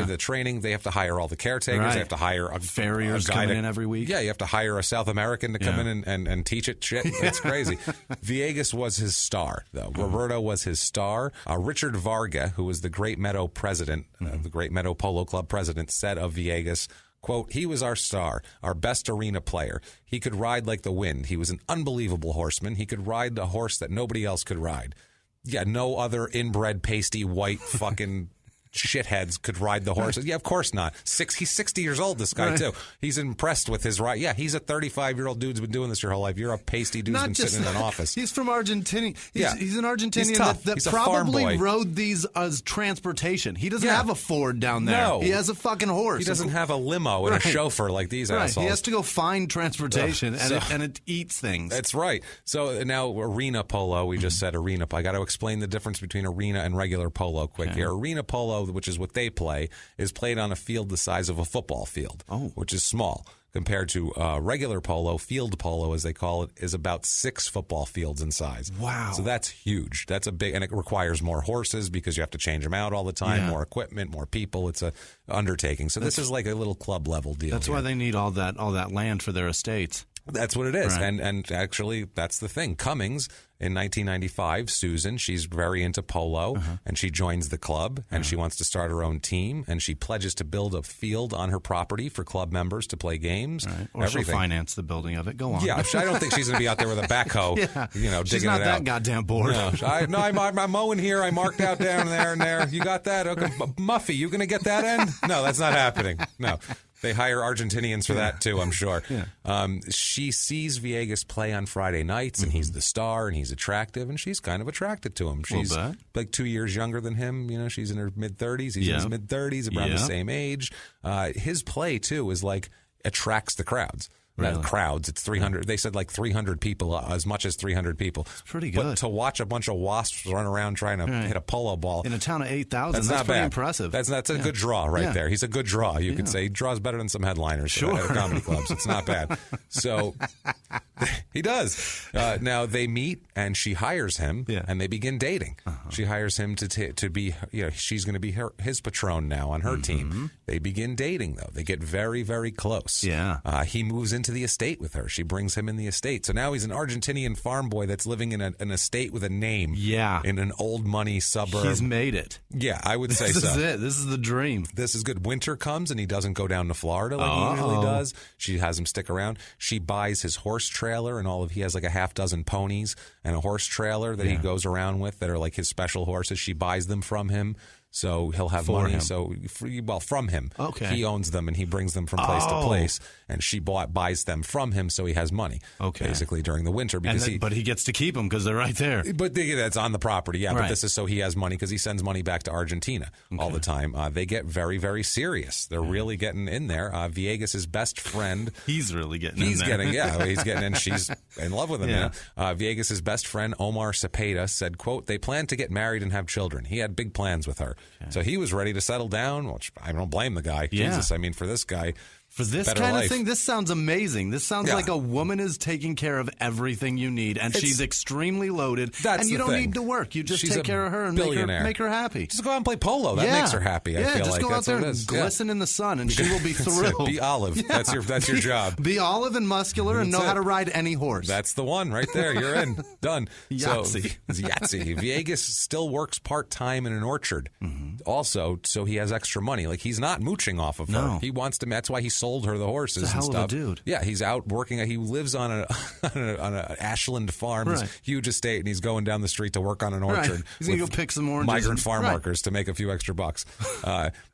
S1: the training, they have to hire all the caretakers. Right. They have to hire
S4: farriers coming in every week.
S1: Yeah, you have to hire a South American to come in and teach it shit. It's crazy. Villegas was his star, though. Roberto was his star. Richard Varga, who was the Great Meadow president, the Great Meadow Polo Club president, said of Villegas, quote, "He was our star, our best arena player. He could ride like the wind. He was an unbelievable horseman. He could ride a horse that nobody else could ride." Yeah, no other inbred, pasty, white fucking shitheads could ride the horses. Yeah, of course not. He's 60 years old, this guy, too. He's impressed with his ride. Yeah, he's a 35-year-old dude who's been doing this your whole life. You're a pasty dude who's been sitting in an office.
S4: He's from Argentina. He's an Argentinian that probably rode these as transportation. He doesn't have a Ford down there. No. He has a fucking horse.
S1: He doesn't have a limo and a chauffeur like these assholes.
S4: He has to go find transportation, and it eats things.
S1: That's right. So now arena polo, we just said arena. I got to explain the difference between arena and regular polo quick here. Arena polo polo, which is what they play, is played on a field the size of a football field, which is small. Compared to regular polo, field polo, as they call it, is about 6 football fields in size.
S2: Wow.
S1: So that's huge. That's a big, and it requires more horses because you have to change them out all the time, more equipment, more people. It's a undertaking. So this is like a little club level deal.
S4: That's why they need all that land for their estates.
S1: That's what it is.
S4: Right.
S1: And actually, that's the thing. Cummings, in 1995, Susan, she's very into polo, and she joins the club, and she wants to start her own team, and she pledges to build a field on her property for club members to play games.
S4: Right. Or she'll finance the building of it. Go on.
S1: Yeah, I don't think she's going to be out there with a backhoe, digging it out.
S4: She's not that goddamn bored.
S1: No, I'm mowing here. I marked out down there and there. You got that? Okay. Muffy, you going to get that end? No, that's not happening. No. They hire Argentinians for that, too, I'm sure. She sees Villegas play on Friday nights, and he's the star, and he's attractive, and she's kind of attracted to him. She's like 2 years younger than him. You know, she's in her mid-30s. He's in his mid-30s, around the same age. His play, too, is like attracts the crowds.
S2: Really?
S1: Crowds. It's 300. They said like 300 people, as much as 300 people.
S2: It's pretty good.
S1: But to watch a bunch of wasps run around trying to hit a polo ball.
S2: In a town of 8,000, that's
S1: not
S2: pretty
S1: bad.
S2: Impressive.
S1: That's a good draw right there. He's a good draw. You could say he draws better than some headliners at comedy clubs. It's not bad. So he does. Now they meet and she hires him and they begin dating. She hires him to be, she's going to be his patron now on her team. They begin dating though. They get very, very close.
S2: Yeah.
S1: He moves into the estate with her. She brings him in the estate. So now he's an Argentinian farm boy that's living in an estate with a name.
S2: Yeah.
S1: In an old money suburb.
S2: He's made it.
S1: Yeah, I would say so.
S2: This is it. This is the dream.
S1: This is good. Winter comes and he doesn't go down to Florida like he usually does. She has him stick around. She buys his horse trailer and he has like a half dozen ponies and a horse trailer that he goes around with that are like his special horses. She buys them from him. So he'll have money.
S2: Him.
S1: So, from him.
S2: Okay.
S1: He owns them and he brings them from place to place. And she buys them from him so he has money.
S2: Okay.
S1: Basically during the winter.
S2: But he gets to keep them because they're right there.
S1: But that's on the property, yeah.
S2: Right.
S1: But this is so he has money because he sends money back to Argentina all the time. They get very, very serious. They're really getting in there. Villegas' best friend.
S2: He's really getting in there.
S1: He's getting in. She's in love with him. Yeah. Villegas' best friend, Omar Cepeda, said, quote, they planned to get married and have children. He had big plans with her. Okay. So he was ready to settle down, which I don't blame the guy.
S2: Yeah.
S1: Jesus, I mean, for this guy.
S2: For this kind of thing, this sounds amazing. This sounds like a woman is taking care of everything you need, and she's extremely loaded, and you don't need to work. You just take care of her and make her happy.
S1: Just go out and play polo. That makes her happy, I feel
S2: just
S1: like.
S2: go out there and glisten in the sun, and she will be thrilled.
S1: Be Olive. Yeah. That's your job.
S2: Be Olive and muscular and know how to ride any horse.
S1: That's the one right there. You're in. Done.
S2: Yahtzee.
S1: Yahtzee. Villegas still works part-time in an orchard. Also, so he has extra money. Like, he's not mooching off of her. He wants to. That's why he sold her the horses and stuff.
S2: Of a dude.
S1: Yeah, he's out working. He lives on an Ashland farm, huge estate, and he's going down the street to work on an orchard.
S2: He's going to go pick some oranges.
S1: Migrant farm workers to make a few extra bucks.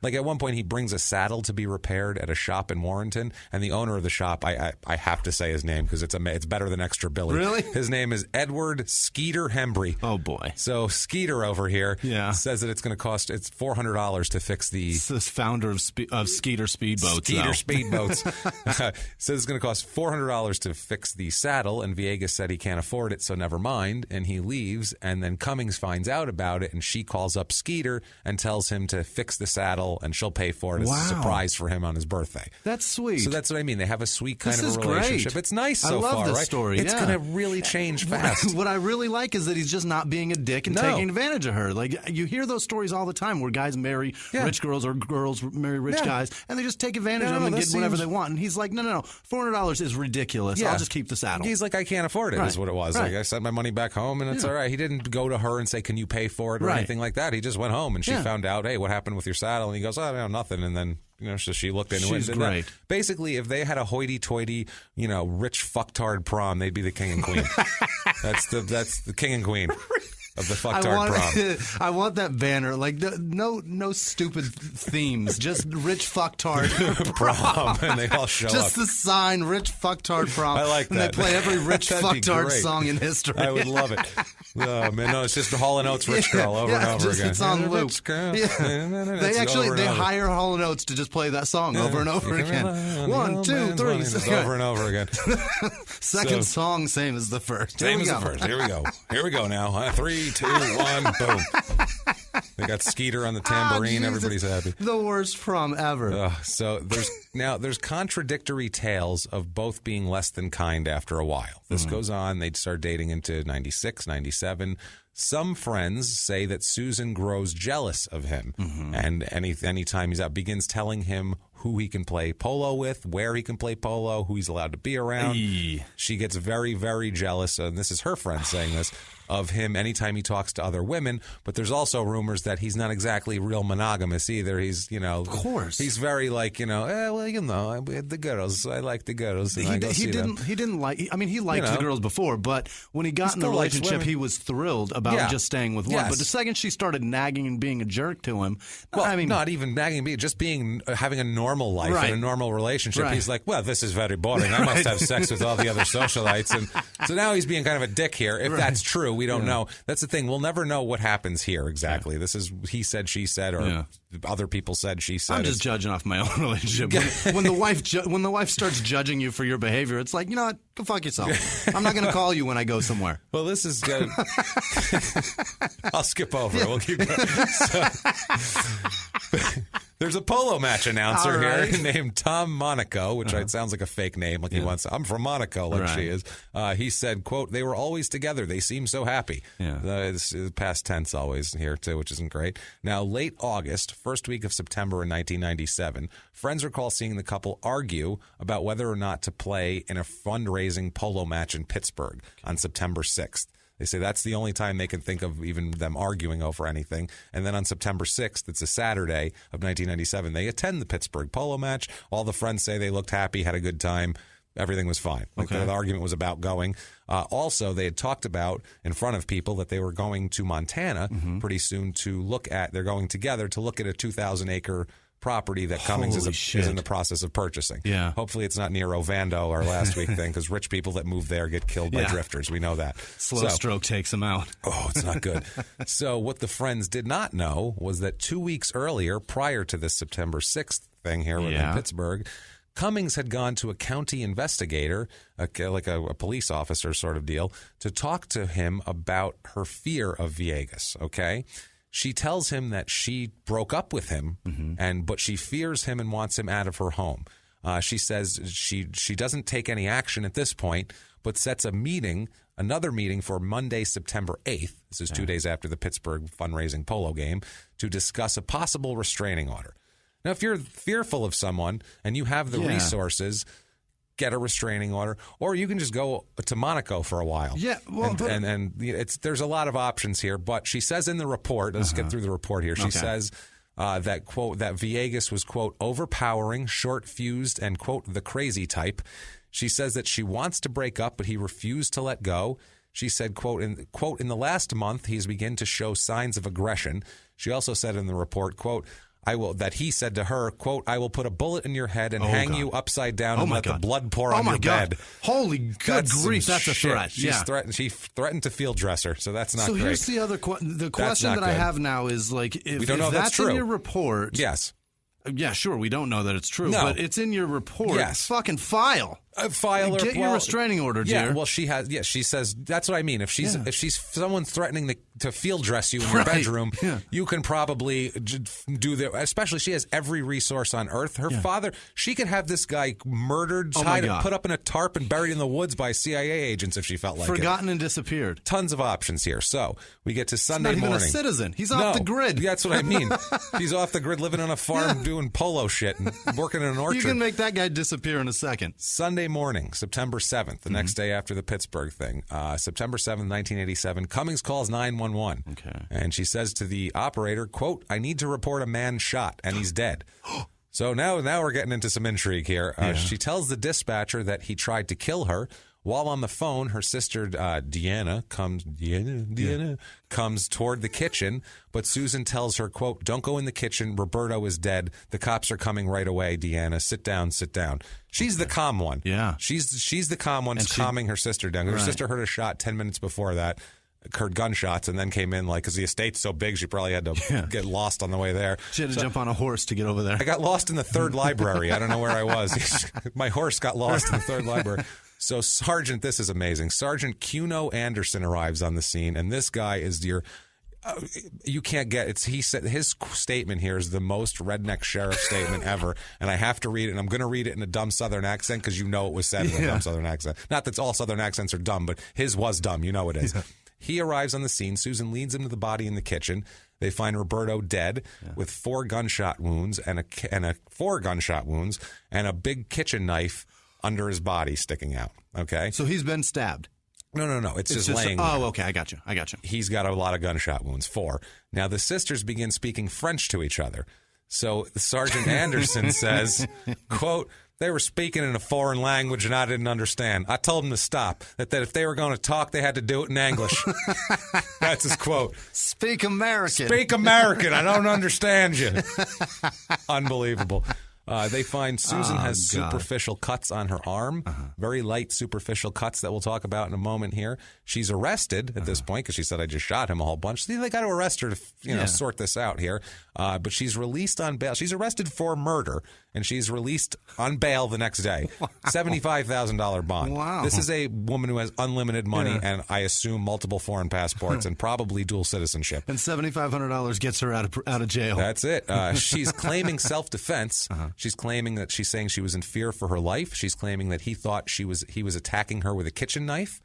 S1: Like at one point, he brings a saddle to be repaired at a shop in Warrenton, and the owner of the shop, I have to say his name because it's better than Extra Billy.
S2: Really?
S1: His name is Edward Skeeter Hembry.
S2: Oh boy! So
S1: Skeeter over here says that it's going to cost $400 to fix the.
S2: This founder of Skeeter Speedboats.
S1: Skeeter Speedboats. Says it's going to cost $400 to fix the saddle, and Villegas said he can't afford it, so never mind, and he leaves, and then Cummings finds out about it, and she calls up Skeeter and tells him to fix the saddle, and she'll pay for it as a surprise for him on his birthday.
S2: That's sweet.
S1: So that's what I mean. They have a sweet kind of a relationship.
S2: Great.
S1: It's nice so far,
S2: I love this
S1: right?
S2: story.
S1: It's going to really change fast.
S2: What I really like is that he's just not being a dick and taking advantage of her. Like, you hear those stories all the time where guys marry rich girls or girls marry rich guys, and they just take advantage of them and get whatever they want. And he's like, no, $400 is ridiculous. I'll just keep the saddle.
S1: He's like, I can't afford it, is what it was. Like, I sent my money back home, and it's all right. He didn't go to her and say, can you pay for it or anything like that. He just went home, and she found out, hey, what happened with your saddle? And he goes, oh, no, nothing. And then, so she looked into it.
S2: She's great.
S1: Basically, if they had a hoity-toity, rich fucktard prom, they'd be the king and queen. That's the king and queen. Of the fucktard prom.
S2: I want that banner. Like, no stupid themes. Just rich fucktard
S1: prom. And they all show up.
S2: Just the sign, rich fucktard prom.
S1: I like that.
S2: And they play every rich fucktard song in history.
S1: I would love it. Oh, man, no, it's just Hall & Oates Rich Girl over and over again.
S2: It's on loop. They hire Hall & Oates to just play that song over and over again. 1, 2, 3.
S1: Over and over again.
S2: Second song, same as the first.
S1: Same as the first. Here we go. Here we go now. 3, 2, 1, boom. They got Skeeter on the tambourine. Everybody's happy.
S2: The worst prom ever.
S1: So there's contradictory tales of both being less than kind after a while. This goes on. They'd start dating into 96, 97. Some friends say that Susan grows jealous of him, and anytime he's out, begins telling him who he can play polo with, where he can play polo, who he's allowed to be around. She gets very, very jealous, and this is her friend saying this, of him anytime he talks to other women. But there's also rumors that he's not exactly real monogamous either. He's, of course, he's very like, the girls. I like the girls.
S2: He didn't like. I mean, he liked the girls before, but when he got in the relationship, he was thrilled about just staying with one. But the second she started nagging and being a jerk to him,
S1: not even nagging, just having a normal life and a normal relationship. He's like, well, this is very boring. I must have sex with all the other socialites, and so now he's being kind of a dick here. If that's true. We don't know. That's the thing. We'll never know what happens here exactly. This is he said, she said, or other people said, she said.
S2: I'm just judging off my own relationship. When the wife starts judging you for your behavior, it's like, you know what? Go fuck yourself. I'm not going to call you when I go somewhere.
S1: Well, this is good. I'll skip over it. We'll keep going. There's a polo match announcer here named Tom Monaco, which sounds like a fake name. Like he wants, I'm from Monaco, like she is. He said, quote, they were always together. They seem so happy. It's past tense always here, too, which isn't great. Now, late August, first week of September in 1997, friends recall seeing the couple argue about whether or not to play in a fundraising polo match in Pittsburgh on September 6th. They say that's the only time they can think of even them arguing over anything. And then on September 6th, it's a Saturday of 1997, they attend the Pittsburgh polo match. All the friends say they looked happy, had a good time. Everything was fine. The argument was about going. Also, they had talked about in front of people that they were going to Montana pretty soon they're going together to look at a 2,000-acre property that Cummings is in the process of purchasing.
S2: Yeah.
S1: Hopefully it's not near Ovando, our last week thing, because rich people that move there get killed by drifters. We know that.
S2: Slow stroke takes them out.
S1: Oh, it's not good. So what the friends did not know was that 2 weeks earlier, prior to this September 6th thing here in Pittsburgh, Cummings had gone to a county investigator, like a police officer sort of deal, to talk to him about her fear of Viegas, okay? She tells him that she broke up with him, but she fears him and wants him out of her home. She says she doesn't take any action at this point, but sets another meeting for Monday, September 8th. This is 2 days after the Pittsburgh fundraising polo game, to discuss a possible restraining order. Now, if you're fearful of someone and you have the resources, get a restraining order, or you can just go to Monaco for a while.
S2: Yeah, well,
S1: and there's a lot of options here. But she says in the report, let's get through the report here. She says that, quote, that Viegas was, quote, overpowering, short-fused, and, quote, the crazy type. She says that she wants to break up, but he refused to let go. She said, quote, in the last month, he's begun to show signs of aggression. She also said in the report, quote, that he said to her, quote, I will put a bullet in your head and hang you upside down and let the blood pour on your bed.
S2: Holy good grief, that's a threat.
S1: She threatened to field dress her, so that's not great.
S2: So here's the other the question that I have now is, like, if that's true. In your report.
S1: Yes.
S2: Yeah, sure, we don't know that it's true,
S1: no.
S2: But it's in your report.
S1: Yes.
S2: Fucking file. Get your restraining order, dear.
S1: Yeah, well, she has. Yeah, she says that's what I mean. If she's someone threatening to field dress you in your bedroom, you can probably do that. Especially, she has every resource on earth. Her father, she could have this guy murdered, put up in a tarp, and buried in the woods by CIA agents if she felt like
S2: Forgotten and disappeared.
S1: Tons of options here. So we get to Sunday morning.
S2: He's not even a citizen. He's off the grid.
S1: That's what I mean. He's off the grid, living on a farm, doing polo shit, and working in an orchard.
S2: You can make that guy disappear in a second.
S1: Sunday morning, September 7th, the next day after the Pittsburgh thing, September 7th, 1987, Cummings calls 911.
S2: Okay.
S1: And she says to the operator, quote, I need to report a man shot, and he's dead. So now we're getting into some intrigue here. She tells the dispatcher that he tried to kill her. While on the phone, her sister Deanna comes toward the kitchen, but Susan tells her, quote, don't go in the kitchen. Roberto is dead. The cops are coming right away, Deanna. Sit down, sit down. She's the calm one.
S2: Yeah.
S1: She's the calm one calming her sister down. Her sister heard a shot 10 minutes before that, heard gunshots, and then came in, like, because the estate's so big, she probably had to get lost on the way there.
S2: She had to jump on a horse to get over there.
S1: I got lost in the third library. I don't know where I was. My horse got lost in the third library. So this is amazing. Sergeant Cuno Anderson arrives on the scene, and this guy is You can't get it. He said his statement here is the most redneck sheriff statement ever, and I have to read it. And I'm going to read it in a dumb Southern accent because you know it was said in a dumb Southern accent. Not that all Southern accents are dumb, but his was dumb. You know it is. Yeah. He arrives on the scene. Susan leads him to the body in the kitchen. They find Roberto dead with 4 gunshot wounds and a big kitchen knife under his body sticking out. Okay,
S2: so he's been stabbed.
S1: No. It's just laying
S2: there.
S1: Oh,
S2: okay. I got you.
S1: He's got a lot of gunshot wounds, 4. Now, the sisters begin speaking French to each other. So Sergeant Anderson says, quote, they were speaking in a foreign language and I didn't understand. I told them to stop, that if they were going to talk, they had to do it in English. That's his quote.
S2: Speak American.
S1: Speak American. I don't understand you. Unbelievable. They find Susan has superficial cuts on her arm, very light superficial cuts that we'll talk about in a moment here. She's arrested at this point because she said, I just shot him a whole bunch. They got to arrest her to sort this out here. But she's released on bail. She's arrested for murder, and she's released on bail the next day. Wow. $75,000 bond.
S2: Wow.
S1: This is a woman who has unlimited money and I assume multiple foreign passports and probably dual citizenship.
S2: And $7,500 gets her out of jail.
S1: That's it. She's claiming self-defense. She's claiming that she's saying she was in fear for her life. She's claiming that he thought he was attacking her with a kitchen knife.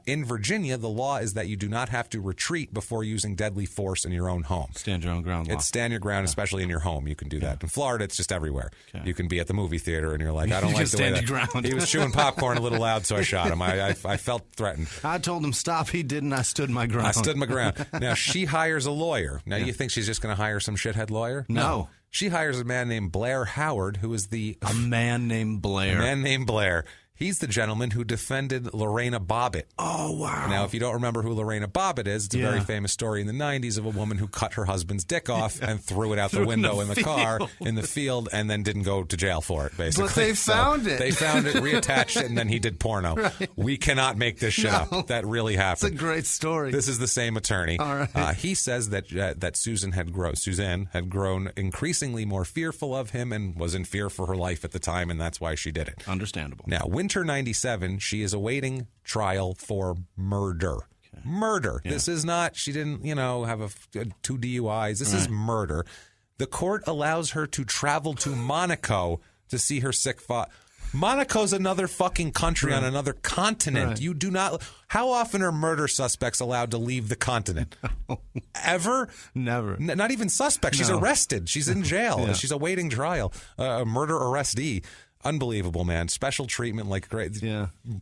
S1: In Virginia, the law is that you do not have to retreat before using deadly force in your own home.
S2: Stand your own ground law.
S1: It's stand your ground, especially in your home. You can do that. In Florida, it's just everywhere. Okay. You can be at the movie theater and you're like, I don't like the way that he was chewing popcorn a little loud, so I shot him. I felt threatened.
S2: I told him stop. He didn't. I stood my ground.
S1: I stood my ground. Now, she hires a lawyer. Now, you think she's just going to hire some shithead lawyer?
S2: No.
S1: She hires a man named Blair Howard, who is
S2: A man named Blair.
S1: He's the gentleman who defended Lorena Bobbitt.
S2: Oh, wow.
S1: Now, if you don't remember who Lorena Bobbitt is, it's a very famous story in the 90s of a woman who cut her husband's dick off and threw it out the window in the car in the field and then didn't go to jail for it, basically.
S2: But they found it.
S1: They found it, reattached it, and then he did porno. Right. We cannot make this shit up. That really happened.
S2: It's a great story.
S1: This is the same attorney.
S2: All right.
S1: He says that Suzanne had grown increasingly more fearful of him and was in fear for her life at the time, and that's why she did it.
S2: Understandable.
S1: Now, winter 97, she is awaiting trial for murder. Okay. Murder. Yeah. This is not, she didn't, have 2 DUIs. This is murder. The court allows her to travel to Monaco to see her sick father. Monaco's another fucking country on another continent. Right. You do not. How often are murder suspects allowed to leave the continent? No. Ever?
S2: Never.
S1: Not even suspect. She's arrested. She's in jail. She's awaiting trial. A murder arrestee. Unbelievable, man. Special treatment, like great,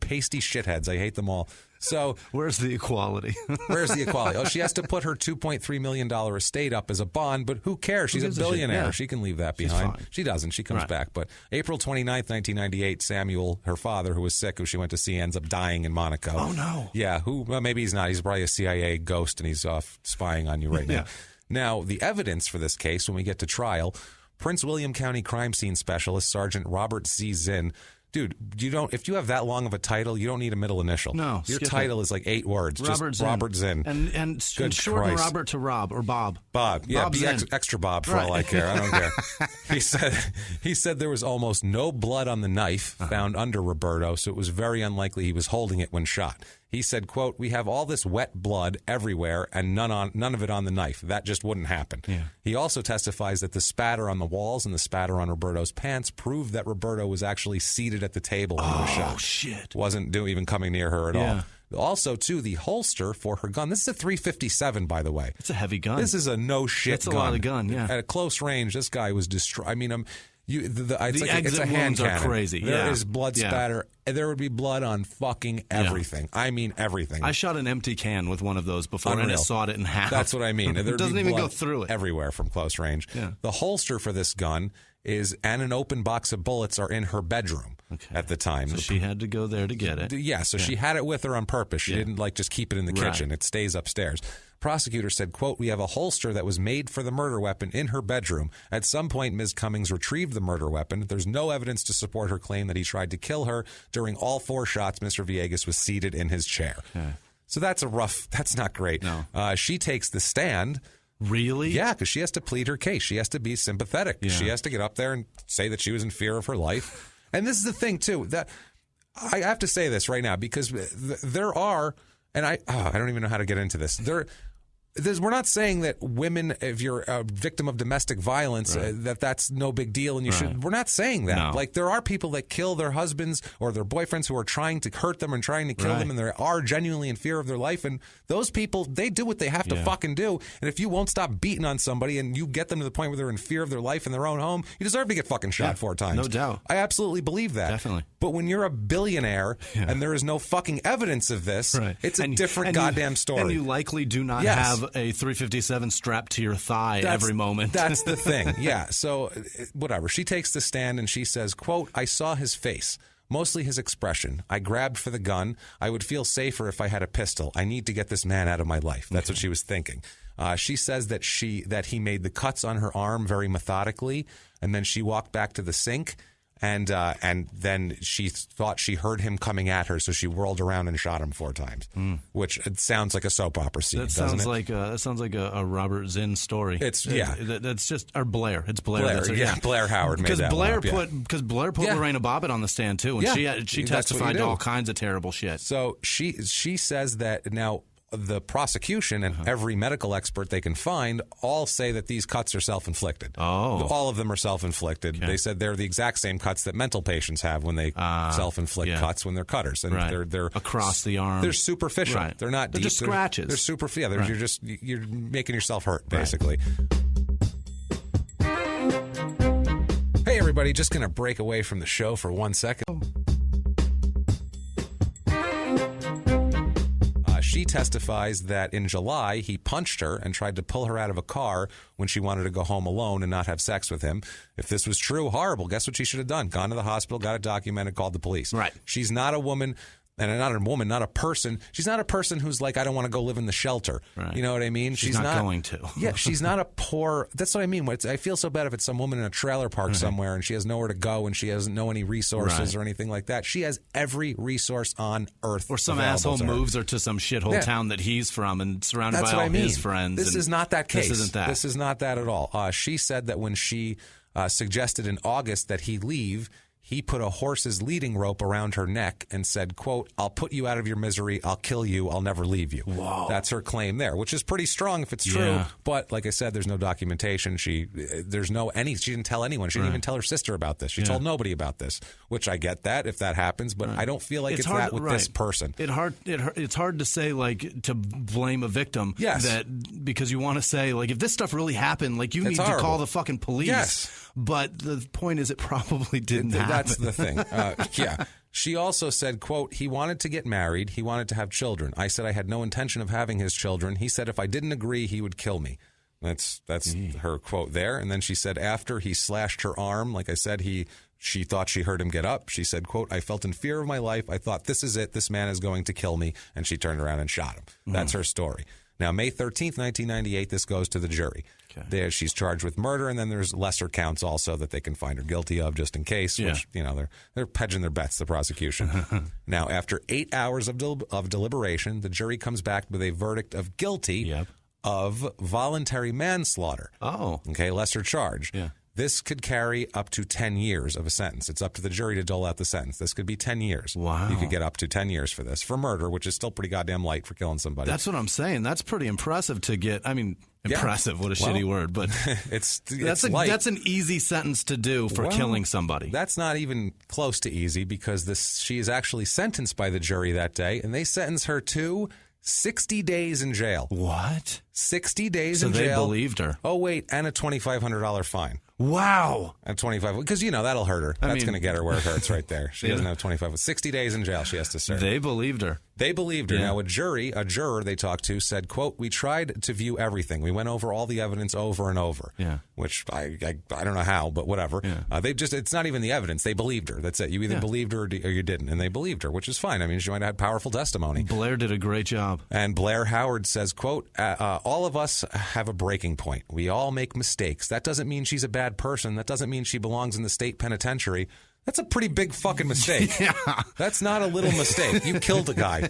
S1: pasty shitheads. I hate them all. So
S2: where's the equality?
S1: Where's the equality? Oh, she has to put her $2.3 million estate up as a bond, but who cares? She's a billionaire. Yeah. She can leave that behind. She doesn't. She comes back. But April 29th, 1998, Samuel, her father, who was sick, who she went to see, ends up dying in Monaco.
S2: Oh, no.
S1: Yeah, maybe he's not. He's probably a CIA ghost, and he's off spying on you right now. Now, the evidence for this case, when we get to trial, Prince William County crime scene specialist Sergeant Robert C. Zinn. Dude, if you have that long of a title, you don't need a middle initial.
S2: No,
S1: your title is like 8 words. Robert Zinn.
S2: And shorten Robert to Rob or Bob.
S1: Bob. Yeah,
S2: Bob
S1: be extra Bob for all I care. I don't care. He said there was almost no blood on the knife found under Roberto, so it was very unlikely he was holding it when shot. He said, quote, we have all this wet blood everywhere and none of it on the knife. That just wouldn't happen. Yeah. He also testifies that the spatter on the walls and the spatter on Roberto's pants proved that Roberto was actually seated at the table when he was shot.
S2: Oh, shit.
S1: Wasn't even coming near her at all. Also, too, the holster for her gun. This is a .357, by the way.
S2: It's a heavy gun.
S1: This is a no-shit gun.
S2: That's a lot of gun, yeah.
S1: At a close range, this guy was destroyed. I mean,
S2: the
S1: it's a hand
S2: cannon. Are crazy.
S1: There is blood spatter. There would be blood on fucking everything. Yeah. I mean everything.
S2: I shot an empty can with one of those before and it sawed it in half.
S1: That's what I mean.
S2: It doesn't even go through it.
S1: Everywhere from close range.
S2: Yeah.
S1: The holster for this gun and an open box of bullets are in her bedroom at the time.
S2: So she had to go there to get it.
S1: Yeah, so she had it with her on purpose. She didn't just keep it in the kitchen. It stays upstairs. Prosecutor said, quote, we have a holster that was made for the murder weapon in her bedroom. At some point, Ms. Cummings retrieved the murder weapon. There's no evidence to support her claim that he tried to kill her. During all 4 shots, Mr. Villegas was seated in his chair. Okay. So that's not great.
S2: No.
S1: She takes the stand.
S2: Really?
S1: Yeah, because she has to plead her case. She has to be sympathetic. Yeah. She has to get up there and say that she was in fear of her life. And this is the thing, too, that I have to say this right now because there are, and I don't even know how to get into this. We're not saying that women, if you're a victim of domestic violence, that's no big deal and you should. We're not saying that.
S2: No.
S1: Like, there are people that kill their husbands or their boyfriends who are trying to hurt them and trying to kill them, and they are genuinely in fear of their life. And those people, they do what they have to fucking do. And if you won't stop beating on somebody and you get them to the point where they're in fear of their life in their own home, you deserve to get fucking shot 4 times.
S2: No doubt.
S1: I absolutely believe that.
S2: Definitely.
S1: But when you're a billionaire and there is no fucking evidence of this, it's a different goddamn story.
S2: And you likely do not have a 357 strapped to your thigh every moment.
S1: That's the thing. Yeah. So whatever. She takes the stand and she says, quote, I saw his face, mostly his expression. I grabbed for the gun. I would feel safer if I had a pistol. I need to get this man out of my life. That's what she was thinking. She says that he made the cuts on her arm very methodically, and then she walked back to the sink. And then she thought she heard him coming at her, so she whirled around and shot him 4 times, which it sounds like a soap opera scene. That
S2: sounds like a Robert Zinn story.
S1: It's
S2: that's just or Blair. It's Blair.
S1: Blair Howard made that one up.
S2: Because Blair put Lorena Bobbitt on the stand too, and she testified to all kinds of terrible shit.
S1: So she says that now. The prosecution and every medical expert they can find all say that these cuts are self-inflicted.
S2: Oh.
S1: All of them are self-inflicted. Okay. They said they're the exact same cuts that mental patients have when they self-inflict cuts when they're cutters. And they're
S2: across the arm.
S1: They're superficial.
S2: Right.
S1: They're not deep.
S2: They're just scratches.
S1: They're superficial. You're making yourself hurt, basically. Hey, everybody, just going to break away from the show for 1 second. She testifies that in July, he punched her and tried to pull her out of a car when she wanted to go home alone and not have sex with him. If this was true, horrible. Guess what she should have done? Gone to the hospital, got it documented, called the police.
S2: Right.
S1: She's not a woman. And not a person. She's not a person who's like, I don't want to go live in the shelter.
S2: Right.
S1: You know what I mean?
S2: She's not going to.
S1: Yeah, she's not a poor. That's what I mean. I feel so bad if it's some woman in a trailer park somewhere and she has nowhere to go and she doesn't know any resources or anything like that. She has every resource on earth.
S2: Or some asshole moves her to some shithole town that he's from and surrounded by all his friends.
S1: This is not that case.
S2: This isn't that.
S1: This is not that at all. She said that when she suggested in August that he leave, he put a horse's leading rope around her neck and said, quote, I'll put you out of your misery. I'll kill you. I'll never leave you.
S2: Whoa.
S1: That's her claim there, which is pretty strong if it's true. But like I said, there's no documentation. She didn't tell anyone. She didn't even tell her sister about this. She told nobody about this, which I get that if that happens. But I don't feel like it's that with this person.
S2: It's hard to say, like, to blame a victim.
S1: Yes.
S2: That because you want to say, like, if this stuff really happened, like, you need to call the fucking police.
S1: Yes.
S2: But the point is, it probably didn't happen.
S1: That's the thing. She also said, quote, he wanted to get married. He wanted to have children. I said I had no intention of having his children. He said if I didn't agree, he would kill me. That's her quote there. And then she said after he slashed her arm, like I said, she thought she heard him get up. She said, quote, I felt in fear of my life. I thought, this is it. This man is going to kill me. And she turned around and shot him. That's her story. Now, May 13th, 1998, this goes to the jury. Okay. There, she's charged with murder, and then there's lesser counts also that they can find her guilty of just in case, which, they're hedging their bets, the prosecution. Now, after 8 hours of deliberation, the jury comes back with a verdict of guilty of voluntary manslaughter.
S2: Oh.
S1: Okay, lesser charge.
S2: Yeah.
S1: This could carry up to 10 years of a sentence. It's up to the jury to dole out the sentence. This could be 10 years.
S2: Wow.
S1: You could get up to 10 years for this. For murder, which is still pretty goddamn light for killing somebody.
S2: That's what I'm saying. That's pretty impressive to get. I mean, impressive, what a shitty word. But that's an easy sentence to do for killing somebody.
S1: That's not even close to easy because she is actually sentenced by the jury that day, and they sentence her to 60 days in jail.
S2: What?
S1: 60 days in jail.
S2: So they believed her.
S1: Oh, wait, and a $2,500 fine.
S2: Wow.
S1: At 25, because, that'll hurt her. That's going to get her where it hurts right there. She doesn't have 25. 60 days in jail she has to serve.
S2: They believed her.
S1: They believed her. Yeah. Now, a juror they talked to said, quote, we tried to view everything. We went over all the evidence over and over.
S2: Yeah.
S1: Which I don't know how, but whatever. Yeah. It's not even the evidence. They believed her. That's it. You either believed her or you didn't. And they believed her, which is fine. I mean, she might have had powerful testimony.
S2: Blair did a great job.
S1: And Blair Howard says, quote, all of us have a breaking point. We all make mistakes. That doesn't mean she's a bad person. That doesn't mean she belongs in the state penitentiary. That's a pretty big fucking mistake. Yeah. That's not a little mistake. You killed a guy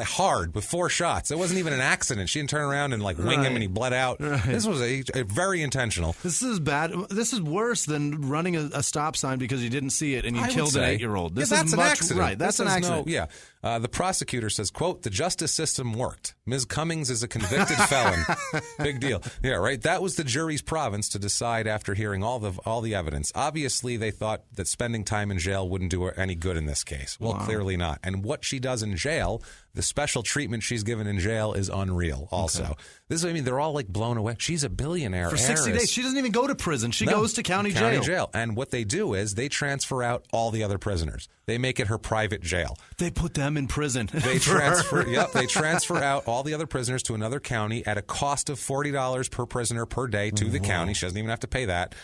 S1: hard with 4 shots. It wasn't even an accident. She didn't turn around and wing him and he bled out. Right. This was a very intentional.
S2: This is bad. This is worse than running a stop sign because you didn't see it and you killed an 8-year-old.
S1: That's an accident.
S2: Right. That's an accident.
S1: The prosecutor says, quote, the justice system worked. Ms. Cummings is a convicted felon. Big deal. Yeah, right. That was the jury's province to decide after hearing all the evidence. Obviously, they thought that spending time in jail wouldn't do her any good in this case. Well, clearly not. And what she does in jail, the special treatment she's given in jail is unreal also. Okay. They're all blown away. She's a billionaire.
S2: For 60 days. She doesn't even go to prison. She goes to county jail.
S1: And what they do is they transfer out all the other prisoners. They make it her private jail.
S2: They put them in prison.
S1: They transfer out all the other prisoners to another county at a cost of $40 per prisoner per day to the county. She doesn't even have to pay that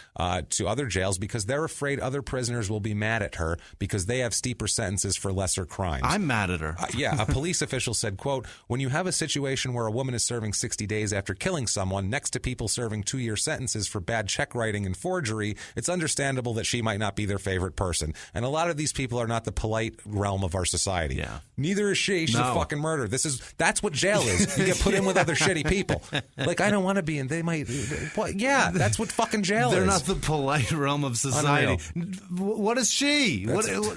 S1: to other jails because they're afraid other prisoners will be mad at her because they have steeper sentences for lesser crimes.
S2: I'm mad at her.
S1: A police official said, quote, when you have a situation where a woman is serving 60 days after killing someone next to people serving 2-year sentences for bad check writing and forgery, it's understandable that she might not be their favorite person. And a lot of these people are not the polite realm of our society.
S2: Yeah.
S1: Neither is she. She's a fucking murderer. That's what jail is. You get put in with other shitty people. I don't want to be in. They might. That's what fucking jail is.
S2: They're not the polite realm of society.
S1: Unreal.
S2: What is she?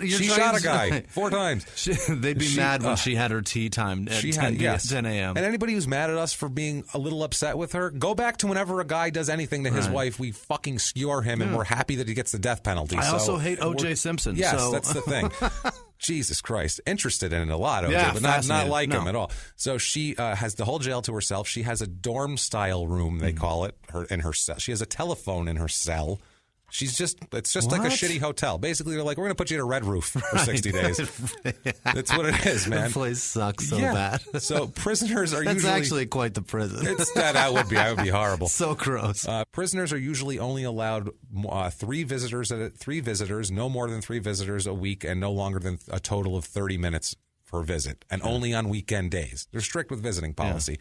S1: She shot a guy 4 times.
S2: They'd be mad when she had her tea time at 10 a.m.
S1: And anybody who's mad at us for being a little upset with her, go back to whenever a guy does anything to his wife, we fucking skewer him, and we're happy that he gets the death penalty.
S2: I also hate O.J. Simpson.
S1: Yes, that's the thing. Jesus Christ. Interested in it a lot, OJ, but not like him at all. So she has the whole jail to herself. She has a dorm-style room, they call it, in her cell. She has a telephone in her cell. It's just like a shitty hotel. Basically, they're like, we're going to put you in a red roof for 60 days. That's what it is, man.
S2: The place sucks so bad.
S1: So prisoners are
S2: That's actually quite the prison.
S1: That would be horrible.
S2: So gross.
S1: Prisoners are usually only allowed 3 visitors, no more than 3 visitors a week, and no longer than a total of 30 minutes per visit, and only on weekend days. They're strict with visiting policy.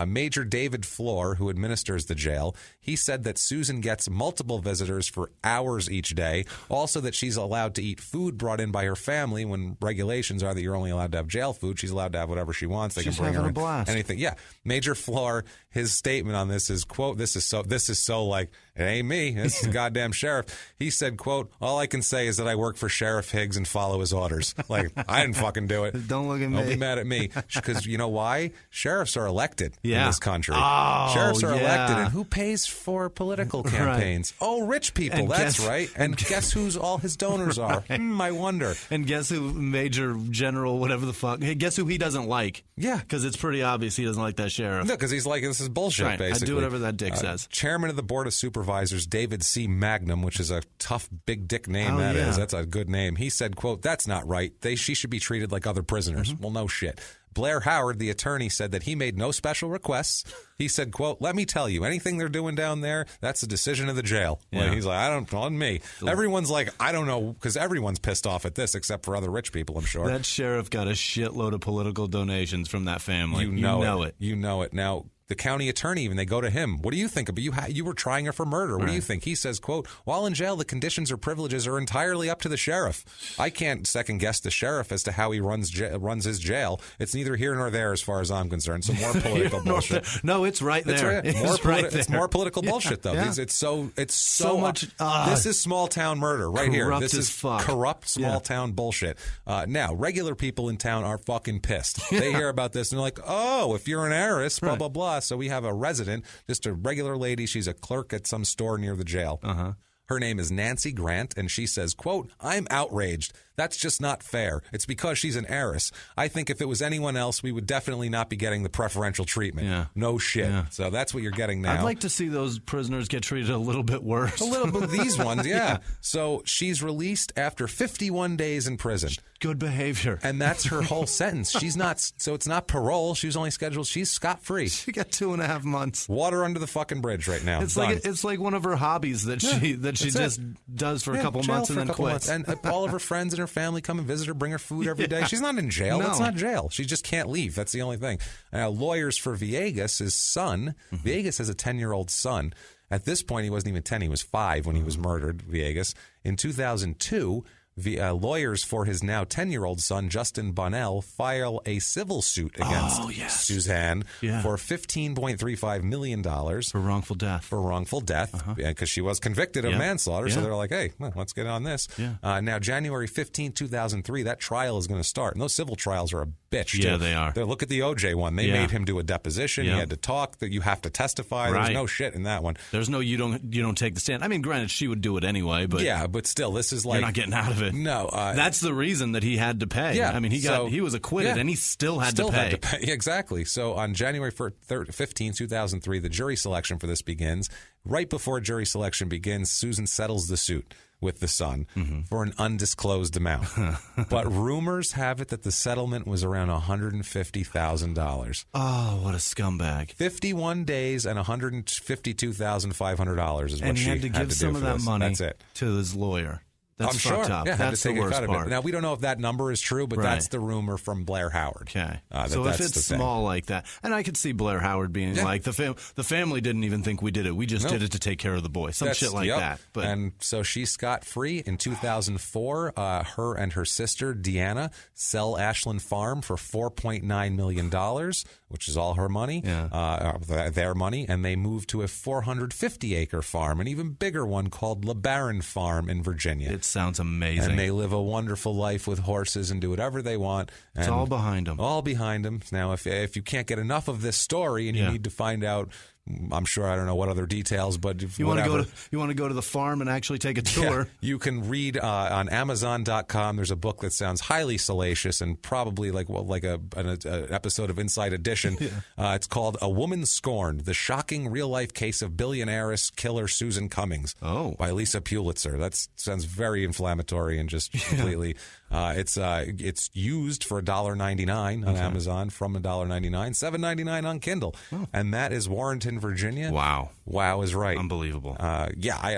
S1: Major David Floor, who administers the jail, he said that Susan gets multiple visitors for hours each day. Also that she's allowed to eat food brought in by her family when regulations are that you're only allowed to have jail food. She's allowed to have whatever she wants. They can bring her in.
S2: Blast.
S1: Anything. Yeah. Major Floor, his statement on this is, quote, this is so like, it ain't me. It's the goddamn sheriff. He said, quote, all I can say is that I work for Sheriff Higgs and follow his orders. Like, I didn't fucking do it.
S2: Don't look at me.
S1: Don't be mad at me. Because you know why? Sheriffs are elected in this country.
S2: Oh,
S1: Sheriffs are elected. And who pays for political campaigns? Right. Oh, rich people. That's right. And guess who's all his donors are?
S2: Right.
S1: I wonder.
S2: And guess who Major General, whatever the fuck, guess who he doesn't like?
S1: Yeah.
S2: Because it's pretty obvious he doesn't like that sheriff.
S1: No, because he's like, this is bullshit, basically.
S2: I do whatever that dick says.
S1: Chairman of the Board of Supervisors, David C. Magnum, which is a tough, big dick name is. That's a good name. He said, quote, that's not right. She should be treated like other prisoners. Well, no shit. Blair Howard, the attorney, said that he made no special requests. He said, quote, let me tell you, anything they're doing down there, that's a decision of the jail. Yeah. Like, he's like, I don't, on me. Everyone's like, I don't know, because everyone's pissed off at this except for other rich people, I'm sure.
S2: That sheriff got a shitload of political donations from that family.
S1: You know it. You know it. Now, the county attorney, even, they go to him. What do you think? You were trying her for murder. What do you think? He says, quote, while in jail, the conditions or privileges are entirely up to the sheriff. I can't second guess the sheriff as to how he runs his jail. It's neither here nor there as far as I'm concerned. So more political bullshit.
S2: No, it's right there.
S1: It's more political bullshit, though.
S2: Yeah.
S1: It's so much. This is small town murder right here. This is corrupt small town bullshit. Now, regular people in town are fucking pissed. They hear about this and they're like, oh, if you're an heiress, blah, blah, blah. So we have a resident, just a regular lady. She's a clerk at some store near the jail. Her name is Nancy Grant, and she says, quote, I'm outraged. That's just not fair. It's because she's an heiress. I think if it was anyone else, we would definitely not be getting the preferential treatment.
S2: Yeah.
S1: No shit. Yeah. So that's what you're getting now.
S2: I'd like to see those prisoners get treated a little bit worse.
S1: A little bit. These ones, yeah. So she's released after 51 days in prison.
S2: Good behavior.
S1: And that's her whole sentence. She's not, so it's not parole. She's only scheduled, she's scot-free.
S2: She got 2.5 months.
S1: Water under the fucking bridge right now.
S2: It's like one of her hobbies that she just does for a couple months and then quits.
S1: And all of her friends and her family come and visit her, bring her food every day. She's not in jail. No. That's not jail. She just can't leave. That's the only thing. Lawyers for Villegas, his son. Villegas has a 10-year-old son. At this point, he wasn't even 10. He was 5 when he was murdered, Villegas. In 2002, lawyers for his now 10-year-old son, Justin Bonnell, file a civil suit against Suzanne for $15.35 million.
S2: For wrongful death.
S1: For wrongful death, because she was convicted of manslaughter, so they're like, hey, well, let's get on this. Yeah. Now, January 15, 2003, that trial is going to start. And those civil trials are a bitch, too.
S2: Yeah, they are.
S1: Look at the OJ one. They made him do a deposition. He had to talk. That you have to testify. There's no shit in that one.
S2: There's no you don't take the stand. I mean, granted, she would do it anyway, but...
S1: Yeah, but still, this is like...
S2: You're not getting out of it.
S1: No.
S2: That's the reason that he had to pay.
S1: Yeah.
S2: I mean, he was acquitted, and he still had to pay.
S1: Exactly. So on January 15, 2003, the jury selection for this begins. Right before jury selection begins, Susan settles the suit with the son for an undisclosed amount. But rumors have it that the settlement was around $150,000.
S2: Oh, what a scumbag.
S1: 51 days and $152,500 is what
S2: and
S1: she
S2: had to give some of that money to his lawyer. That's
S1: I'm sure.
S2: Up.
S1: Yeah,
S2: that's the worst part.
S1: Now, we don't know if that number is true, but that's the rumor from Blair Howard.
S2: Okay. So if it's small like that, and I could see Blair Howard being like, the family didn't even think we did it. We just did it to take care of the boy. Some shit like that. But. And
S1: so she's scot-free. In 2004, her and her sister, Deanna, sell Ashland Farm for $4.9 million, which is all her money, their money, and they move to a 450-acre farm, an even bigger one called LeBaron Farm in Virginia.
S2: It sounds amazing.
S1: And they live a wonderful life with horses and do whatever they want.
S2: It's all behind them.
S1: All behind them. Now, if you can't get enough of this story and you need to find out, I'm sure I don't know what other details, but
S2: you want to go to the farm and actually take a tour.
S1: You can read on Amazon.com. There's a book that sounds highly salacious and probably like an episode of Inside Edition. It's called A Woman Scorned: The Shocking Real Life Case of Billionaireess Killer Susan Cummings. By Lisa Pulitzer. That sounds very inflammatory and just completely. It's used for $1.99 on Amazon, from $1.99, $7.99 on Kindle, and that is Warrenton, Virginia.
S2: Wow
S1: is right.
S2: Unbelievable.
S1: I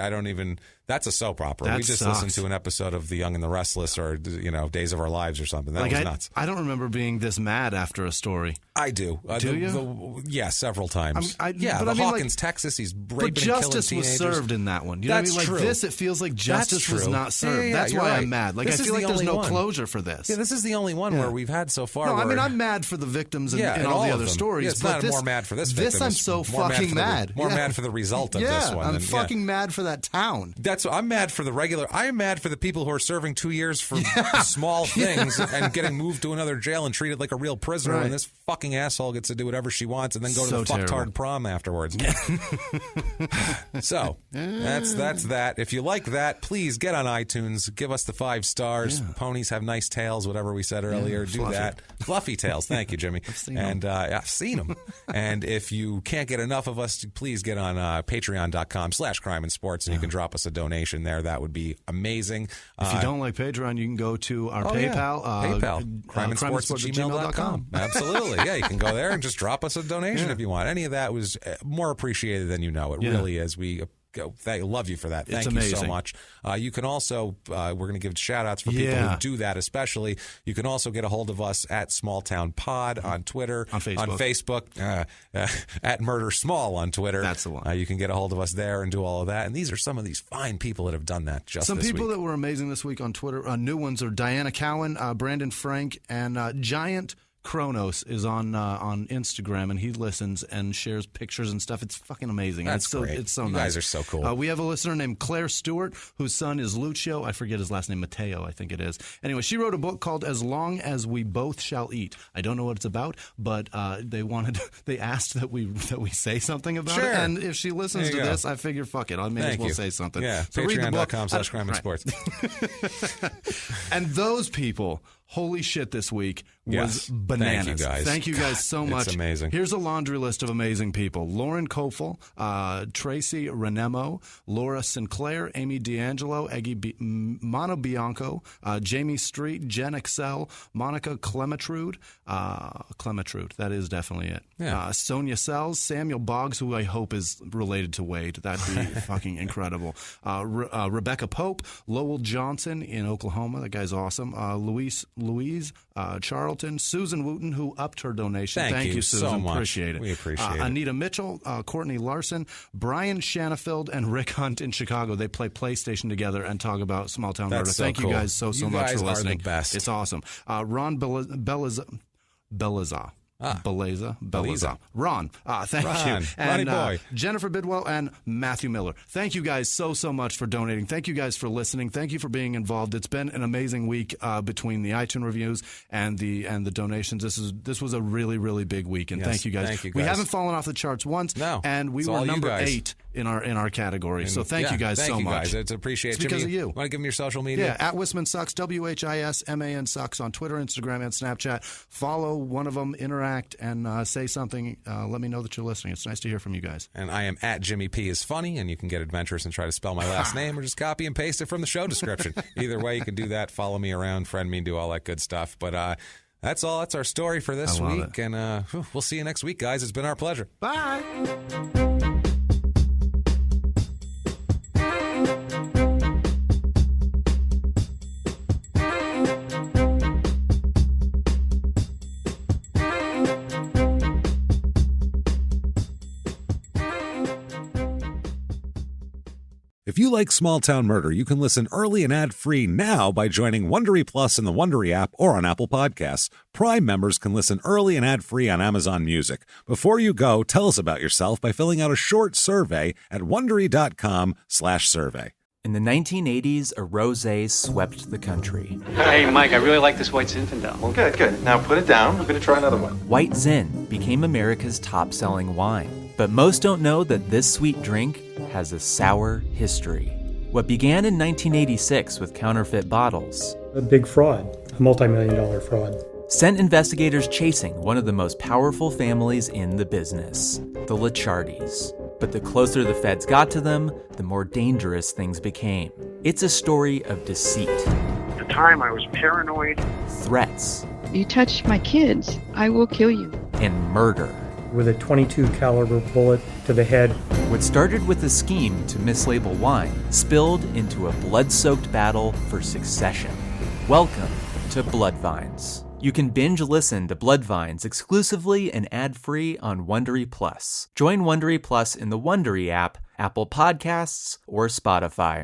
S1: don't even. That's a soap opera. We just listened to an episode of The Young and the Restless, or Days of Our Lives, or something. That was nuts.
S2: I don't remember being this mad after a story.
S1: I do.
S2: Do you?
S1: Several times.
S2: Hawkins,
S1: Texas. He's raping and killing teenagers.
S2: But justice was served in that one. You know what I mean? Like this, it feels like justice was not served. That's why I'm mad. Like I feel like there's no closure for this.
S1: Yeah, this is the only one where we've had so far.
S2: No, I mean I'm mad for the victims and all the other stories.
S1: It's not more mad for this victim.
S2: This I'm so fucking mad.
S1: More mad for the result of this one.
S2: I'm fucking mad for that town.
S1: I'm mad for the I am mad for the people who are serving 2 years for small things and getting moved to another jail and treated like a real prisoner, and this fucking asshole gets to do whatever she wants and then go to the fucktard prom afterwards. So that's that. If you like that, please get on iTunes, give us the 5 stars. Ponies have nice tails, whatever we said earlier. Do that. Fluffy tails. Thank you, Jimmy. I've seen them. And if you can't get enough of us, please get on patreon.com/crimeinsports, and you can drop us a donation there. That would be amazing.
S2: If you don't like Patreon, you can go to our PayPal.
S1: crimeinsports@gmail.com. Absolutely. Yeah, you can go there and just drop us a donation if you want. Any of that was more appreciated than you know. It really is. We love you for that. Thank you so much. You can also, we're going to give shout outs for people who do that, especially. You can also get a hold of us at Small Town Pod on Twitter, on Facebook, at Murder Small on Twitter.
S2: That's the one.
S1: You can get a hold of us there and do all of that. And these are some of these fine people that have done that just
S2: this week. Some people that were amazing this week on Twitter. New ones are Diana Cowan, Brandon Frank, and Giant Kronos is on Instagram, and he listens and shares pictures and stuff. It's fucking amazing.
S1: That's great.
S2: It's so
S1: nice.
S2: You
S1: guys are so cool.
S2: We have a listener named Claire Stewart, whose son is Lucio. I forget his last name, Mateo, I think it is. Anyway, she wrote a book called As Long as We Both Shall Eat. I don't know what it's about, but they asked that we say something about it. And if she listens to this, I figure, fuck it, I may as well say something.
S1: Yeah, so patreon.com/crimeinsports.
S2: And those people, holy shit, this week was bananas.
S1: Thank you guys.
S2: Thank you guys so much.
S1: It's amazing.
S2: Here's a laundry list of amazing people. Lauren Kofel, Tracy Renemo, Laura Sinclair, Amy D'Angelo, Mono Bianco, Jamie Street, Jen Excel, Monica Clemetrude. Clemetrude, that is definitely it.
S1: Yeah.
S2: Sonia Sells, Samuel Boggs, who I hope is related to Wade. That'd be fucking incredible. Rebecca Pope, Lowell Johnson in Oklahoma. That guy's awesome. Louise Charlton, Susan Wooten, who upped her donation.
S1: Thank you
S2: Susan.
S1: so much.
S2: Appreciate it.
S1: We appreciate it.
S2: Anita Mitchell, Courtney Larson, Brian Shanafield, and Rick Hunt in Chicago. They play PlayStation together and talk about small town murder.
S1: So
S2: Thank
S1: cool.
S2: you guys so much for listening.
S1: You guys are the best.
S2: It's awesome. Ron Beleza. Beleza. Ron, thank you. And
S1: boy.
S2: Jennifer Bidwell and Matthew Miller. Thank you guys so much for donating. Thank you guys for listening. Thank you for being involved. It's been an amazing week between the iTunes reviews and the donations. This was a really, really big week, and thank you guys.
S1: Thank you guys.
S2: We haven't fallen off the charts once, and we were number 8 in our category. So thank you guys so much.
S1: Guys. It's appreciated.
S2: It's because
S1: Jimmy,
S2: of you.
S1: Want to give them your social media?
S2: Yeah, at Whisman Sucks, WHISMAN Sucks on Twitter, Instagram, and Snapchat. Follow one of them, interact, and say something. Let me know that you're listening. It's nice to hear from you guys.
S1: And I am at Jimmy P is funny, and you can get adventurous and try to spell my last name, or just copy and paste it from the show description. Either way, you can do that. Follow me around, friend me, do all that good stuff. But that's all. That's our story for this week, and we'll see you next week, guys. It's been our pleasure.
S2: Bye.
S1: If you like Small Town Murder, you can listen early and ad-free now by joining Wondery Plus in the Wondery app or on Apple Podcasts. Prime members can listen early and ad-free on Amazon Music. Before you go, tell us about yourself by filling out a short survey at Wondery.com/survey.
S3: In the 1980s, a rosé swept the country.
S5: Hey, Mike, I really like this White Zinfandel.
S6: Well, good. Now put it down. We're going to try another one.
S3: White Zin became America's top-selling wine. But most don't know that this sweet drink has a sour history. What began in 1986 with counterfeit bottles,
S7: a big fraud, a multi-million-dollar fraud,
S3: sent investigators chasing one of the most powerful families in the business, the Licciardis. But the closer the feds got to them, the more dangerous things became. It's a story of deceit.
S8: At the time, I was paranoid.
S3: Threats.
S9: You touch my kids, I will kill you.
S3: And murder.
S7: With a .22 caliber bullet to the head.
S3: What started with a scheme to mislabel wine spilled into a blood-soaked battle for succession. Welcome to Bloodvines. You can binge listen to Bloodvines exclusively and ad-free on Wondery Plus. Join Wondery Plus in the Wondery app, Apple Podcasts, or Spotify.